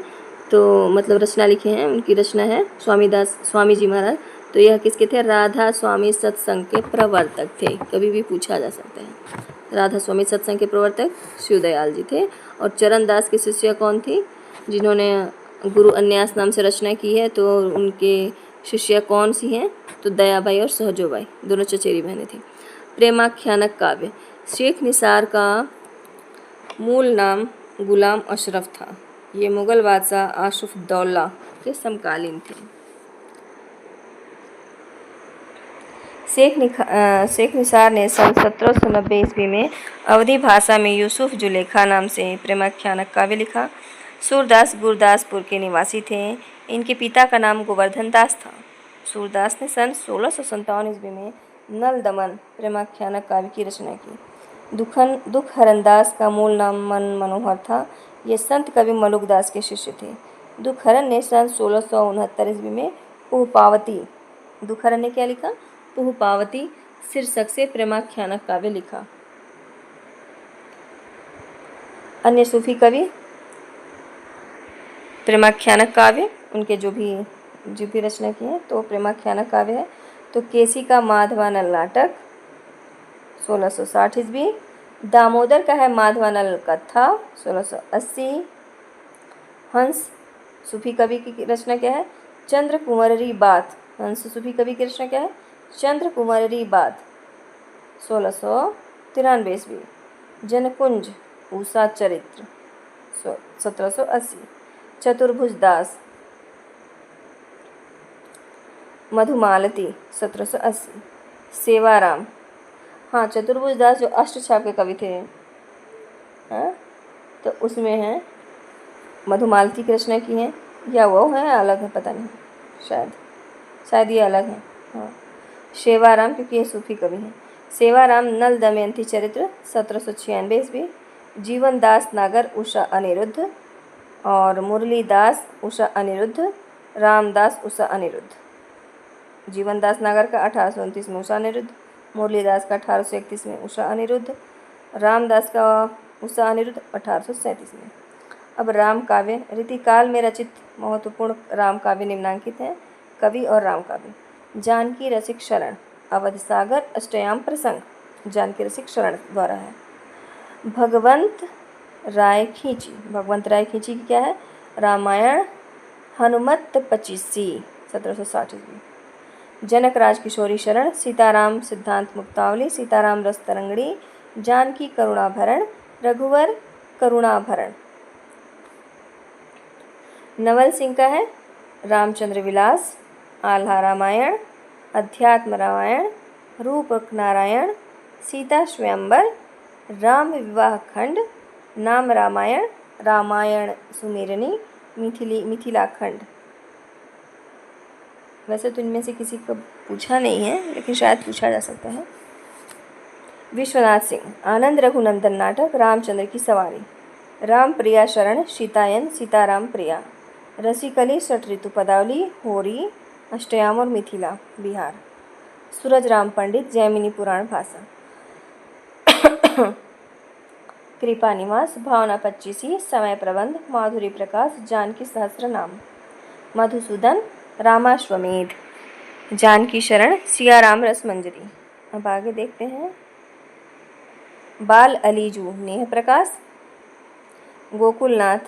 तो मतलब रचना लिखे हैं, उनकी रचना है स्वामी जी महाराज। तो यह किसके थे? राधा स्वामी सत्संग के प्रवर्तक थे, कभी भी पूछा जा सकता है। राधा स्वामी सत्संग के प्रवर्तक शिवदयाल जी थे। और चरणदास की शिष्या कौन थी? जिन्होंने गुरु अन्यास नाम से रचना की है, तो उनके शिष्या कौन सी हैं? तो दयाबाई और सहजोबाई, दोनों चचेरी बहनें थी। प्रेमाख्यानक काव्य, शेख निसार का मूल नाम गुलाम अशरफ था। ये मुग़ल बादशाह आशुफ़-उद-दौला के समकालीन थे। शेख निसार ने सन 1790 ईस्वी में अवधी भाषा में यूसुफ जुलेखा नाम से प्रेमाख्यानक काव्य लिखा। सूरदास गुरदासपुर के निवासी थे। इनके पिता का नाम गोवर्धन दास था। सूरदास ने सन 1657 ईस्वी में नल दमन प्रेमाख्यानक काव्य की रचना की। दुखहरण दास का मूल नाम मन मनोहर था। ये संत कवि मलुक दास के शिष्य थे। दुखहरण ने सन 1669 ईस्वी में पुहपावती, दुखहरण ने क्या लिखा? पुहपावती शीर्षक से प्रेमाख्यानक काव्य लिखा। अन्य सूफी कवि प्रेमाख्यानक काव्य, उनके जो भी रचना की है, तो प्रेमाख्यानक काव्य है। तो केसी का माधवानल नाटक 1660 ईस्वी, दामोदर का है माधवानल कथा 1680। हंस सूफी कवि की रचना क्या है? चंद्र कुंवररी बात, हंस सूफी कवि की रचना क्या है? चंद्र कुंवररी बात 1693 ईस्वी। जनकुंज उषा चरित्र 1780। चतुर्भुज दास मधुमालती 1780। सेवाराम, हाँ, चतुर्भुज दास जो अष्टछाप के कवि थे, हाँ, तो उसमें है मधुमालती की रचना की है, या वो है अलग है, पता नहीं, शायद ये अलग है। हाँ, सेवाराम, क्योंकि ये सूफी कवि हैं। सेवाराम नल दमयंती चरित्र 1796 ईस्वी। जीवन दास नागर उषा अनिरुद्ध, और मुरलीदास उषा अनिरुद्ध, रामदास उषा अनिरुद्ध। जीवन दास नागर का 1829 में उषा अनिरुद्ध, मुरलीदास का 1831 में उषा अनिरुद्ध, रामदास का उषा अनिरुद्ध 1837 में। अब राम काव्य, रीतिकाल में रचित महत्वपूर्ण राम काव्य निम्नांकित हैं। कवि और राम काव्य। जानकी रसिक शरण, अवध सागर अष्टयाम प्रसंग जानकी रसिक शरण द्वारा है। भगवंत राय खींची, भगवंत राय खींची की क्या है? रामायण हनुमत पचीसी 1760 ईस्वी। जनक राज किशोरी शरण, सीताराम सिद्धांत मुक्तावली, सीताराम रस तरंगड़ी, जानकी करुणाभरण, रघुवर करुणाभरण। नवल सिंह का है रामचंद्र विलास, आल्हा रामायण, अध्यात्म रामायण, रूपक नारायण, सीता स्वयंवर, राम विवाह खंड, नाम रामायण, रामायण सुमेरनी, मिथिला खंड। वैसे तो इनमें से किसी को पूछा नहीं है, लेकिन शायद पूछा जा सकता है। विश्वनाथ सिंह, आनंद रघुनंदन नाटक रामचंद्र की सवारी, राम प्रिया शरण सीतायन सीताराम प्रिया, रसिकली षट ऋतु पदावली होरी अष्टयाम और मिथिला बिहार, सूरज राम पंडित जैमिनी पुराण भाषा, कृपा निवास भावना पच्चीसी समय प्रबंध माधुरी प्रकाश जानकी सहस्त्र नाम, मधुसूदन रामाश्वमेध, जानकी शरण सियाराम रसमंजरी। अब आगे देखते हैं। बाल अलीजू नेह प्रकाश, गोकुलनाथ,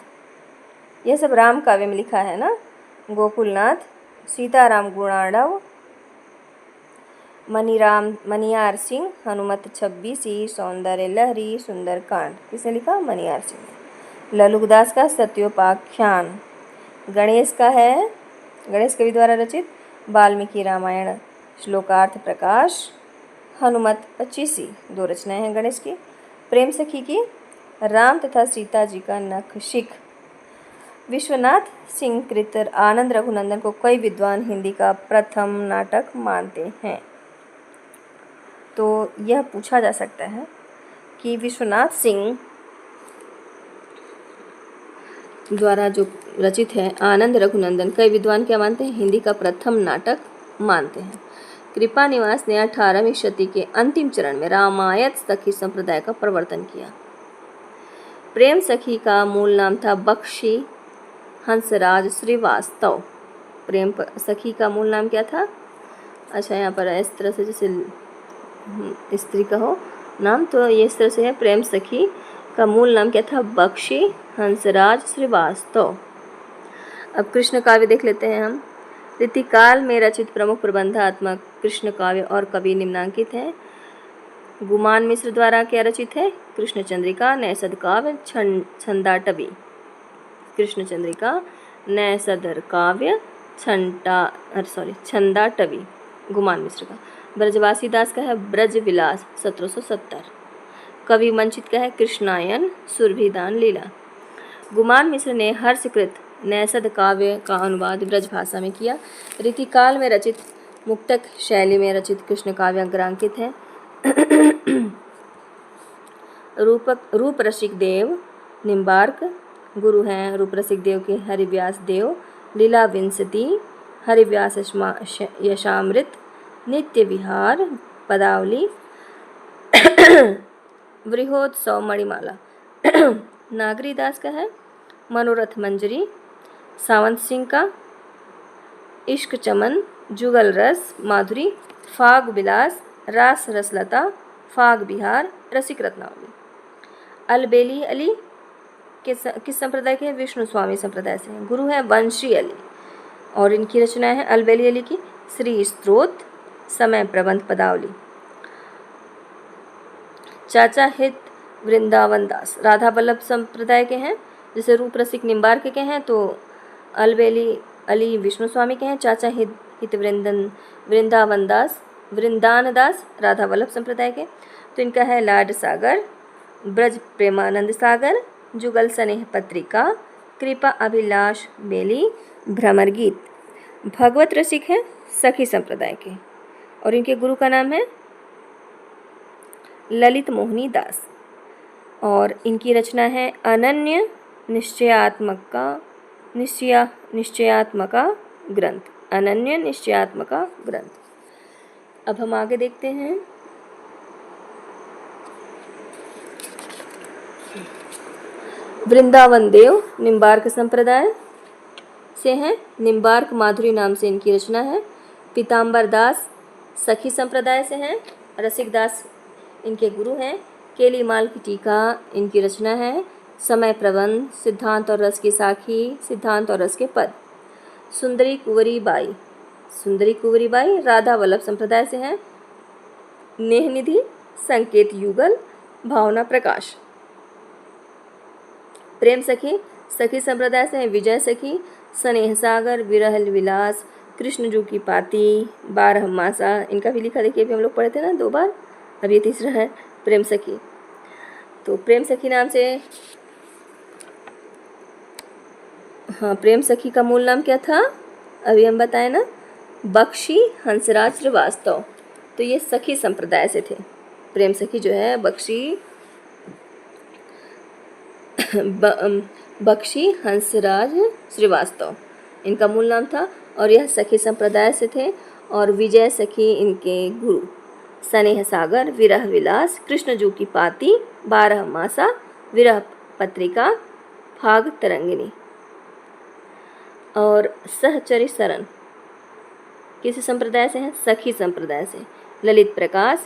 यह सब राम काव्य में लिखा है ना। गोकुलनाथ, सीताराम गुणार्णव, मनियार सिंह, हनुमत छब्बीसी, सौंदर्य लहरी, सुंदरकांड, किसने लिखा? मनियार सिंह ने। ललुकदास का सत्योपाख्यान, गणेश का है, गणेश कवि द्वारा रचित वाल्मीकि रामायण, श्लोकार्थ प्रकाश, हनुमत पच्चीसी, 2 रचनाएं हैं गणेश की। प्रेम सखी की राम तथा सीता जी का नखशिख। विश्वनाथ सिंह कृत आनंद रघुनंदन को कई विद्वान हिंदी का प्रथम नाटक मानते हैं। तो यह पूछा जा सकता है कि विश्वनाथ सिंह द्वारा जो रचित है आनंद रघुनंदन, कई विद्वान क्या मानते हैं? हिंदी का प्रथम नाटक मानते हैं। कृपा निवास ने 18वीं शती के अंतिम चरण में रामायत सखी संप्रदाय का प्रवर्तन किया। प्रेम सखी का मूल नाम था बख्शी हंसराज श्रीवास्तव। प्रेम सखी का मूल नाम क्या था? अच्छा, यहाँ पर इस तरह से जैसे स्त्री का हो नाम, तो ये इस तरह से है। प्रेम सखी का मूल नाम क्या था? बख्शी हंसराज श्रीवास्तव। अब कृष्ण काव्य देख लेते हैं हम। रीतिकाल में रचित प्रमुख प्रबंधात्मक कृष्ण काव्य और कवि निम्नांकित हैं। गुमान मिश्र द्वारा क्या रचित है? कृष्ण चंद्रिका, नैषध काव्य, छंदाटवी। कृष्ण चंद्रिका, नैषध काव्य, छंदाटवी, गुमान मिश्र का। ब्रजवासी दास का है ब्रज विलास 1770। कवि मंचित का है कृष्णायन, सुरभिदान लीला। गुमान मिश्र ने हर्षकृत नैषध काव्य का अनुवाद ब्रज भाषा में किया। रीतिकाल में रचित मुक्तक शैली में रचित कृष्ण काव्य अग्रांकित है। रूप रसिक देव निम्बार्क गुरु हैं। रूप रसिक देव के हरिव्यास देव, लीला विंशति, हरिव्यास यशामृत, नित्य विहार पदावली, वृहोत्सव मणिमाला। नागरीदास का है मनोरथ मंजरी। सावंत सिंह का इश्क चमन, जुगल रस, माधुरी, फाग विलास, रास रसलता, फाग बिहार, रसिक रत्नावली। अलबेली अली किस संप्रदाय के हैं? विष्णु स्वामी संप्रदाय से हैं। गुरु है वंशी अली और इनकी रचनाएं हैं अलबेली अली की श्री स्तोत्र, समय प्रबंध पदावली। चाचा हित वृंदावन दास राधा वल्लभ संप्रदाय के हैं। जैसे रूप रसिक निम्बार्क के हैं तो अलबेली अली विष्णु स्वामी के हैं। चाचा हित वृंदावन दास राधा वल्लभ संप्रदाय के। तो इनका है लाड सागर, ब्रज प्रेमानंद सागर, जुगल स्नेह पत्रिका, कृपा अभिलाष बेली, भ्रमर गीत। भगवत रसिक हैं सखी संप्रदाय के और इनके गुरु का नाम है ललित मोहिनी दास और इनकी रचना है अनन्य निश्चयात्मका ग्रंथ। अनन्य निश्चयात्मका ग्रंथ। अब हम आगे देखते हैं। वृंदावन देव निम्बार्क संप्रदाय से हैं। निम्बार्क माधुरी नाम से इनकी रचना है। पीताम्बर दास सखी संप्रदाय से हैं। रसिक दास इनके गुरु हैं। केलीमाल की टीका इनकी रचना है। समय प्रबंध, सिद्धांत और रस की साखी, सिद्धांत और रस के पद। सुंदरी कुंवरी बाई राधा वल्लभ संप्रदाय से हैं। नेह निधि, संकेत युगल, भावना प्रकाश। प्रेम सखी सखी संप्रदाय से हैं। विजय सखी, स्नेह सागर, विरह विलास, कृष्णजू की पाती, 12 मासा। इनका भी लिखा देखिए, अभी हम लोग पढ़े थे ना 2 बार, अब ये तीसरा है प्रेम सखी। तो प्रेम सखी नाम से, हाँ, प्रेम सखी का मूल नाम क्या था? अभी हम बताए ना, बख्शी हंसराज श्रीवास्तव। तो ये सखी संप्रदाय से थे। प्रेम सखी जो है बख्शी हंसराज श्रीवास्तव इनका मूल नाम था, और यह सखी संप्रदाय से थे। और विजय सखी इनके गुरु। स्नेह सागर, विरह विलास, कृष्णजू की पाती, 12 मासा, विरह पत्रिका, फाग तरंगिनी। और सहचरी शरण किस संप्रदाय से हैं? सखी संप्रदाय से। ललित प्रकाश,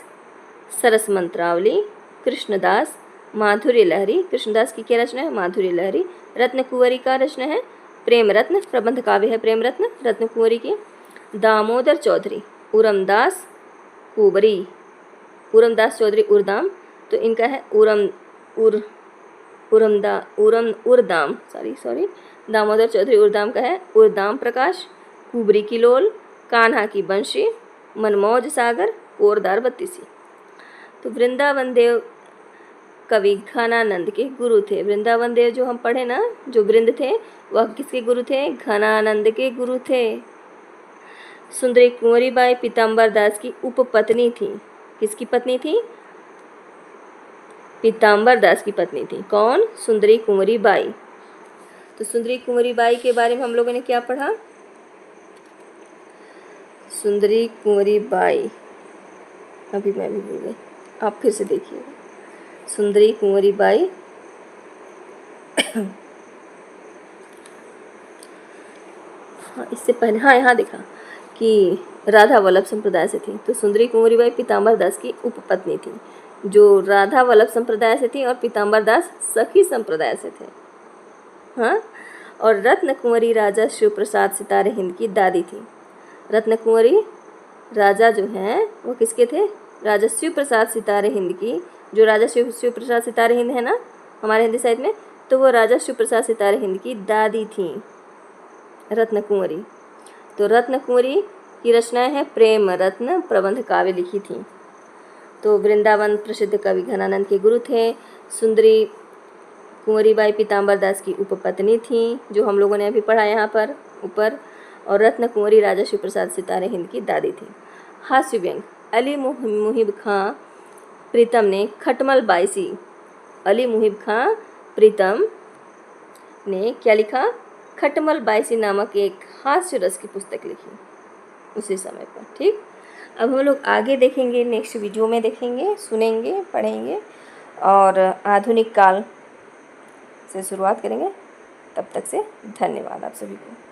सरस मंत्रावली, कृष्णदास, माधुर्य लहरी। कृष्णदास की क्या रचना है? माधुर्य लहरी। रत्न कुंवरी का रचना है प्रेम रत्न, प्रबंध काव्य है प्रेम रत्न रत्न कुंवरी की। दामोदर चौधरी, उरमदास कुबरी, उरमदास चौधरी उरदाम, तो इनका है उरदाम सॉरी दामोदर चौधरी उरदाम का है उरदाम प्रकाश। कुबरी की लोल, कान्हा की बंशी, मनमौज सागर, कोरदार बत्तीसी। तो वृंदावन देव कवि घनानंद के गुरु थे। वृंदावन देव जो हम पढ़े ना, जो वृंद थे, वह किसके गुरु थे? घनानंद के गुरु थे। सुंदरी कुंवरी बाई पीताम्बर दास की उपपत्नी थी। किसकी पत्नी थी? पीताम्बर दास की पत्नी थी। कौन? सुंदरी कुंवरी बाई। तो सुंदरी कुंवरी बाई के बारे में हम लोगों ने क्या पढ़ा? सुंदरी कुंवरी बाई, अभी मैं भी भूल गई, आप फिर से देखिएगा। सुंदरी कुंवरी बाई हाँ, इससे पहले यहाँ देखा कि राधा वल्लभ संप्रदाय से थी। तो सुंदरी कुंवरी बाई पीताम्बर दास की उपपत्नी थी, जो राधा वल्लभ संप्रदाय से थी, और पीताम्बर दास सखी संप्रदाय से थे। हाँ, और रत्न कुंवरी राजा शिव प्रसाद सितारे हिंद की दादी थी। रत्न कुंवरी राजा जो हैं वो किसके थे? राजा शिव प्रसाद सितारे हिंद की, जो राजा शिव प्रसाद सितारे हिंद है ना हमारे हिंदी साहित्य में, तो वो राजा शिव प्रसाद सितारे हिंद की दादी थी रत्न कुंवरी। तो रत्न कुंवरी की रचनाएं हैं प्रेम रत्न, प्रबंध काव्य लिखी थी। तो वृंदावन प्रसिद्ध कवि घनानंद के गुरु थे। सुंदरी कुंवरी बाई पीताम्बर दास की उपपत्नी थी, जो हम लोगों ने अभी पढ़ा यहाँ पर ऊपर। और रत्न कुंवरी राजा शिव प्रसाद सितारे हिंद की दादी थी। हास्य व्यंग, अली मुहिब खां प्रीतम ने खटमल बाईसी, अली मुहिब खां प्रीतम ने क्या लिखा? खटमल बाईसी नामक एक हास्य रस की पुस्तक लिखी उसी समय पर। ठीक, अब हम लोग आगे देखेंगे, नेक्स्ट वीडियो में देखेंगे, सुनेंगे, पढ़ेंगे, और आधुनिक काल से शुरुआत करेंगे। तब तक से धन्यवाद आप सभी को।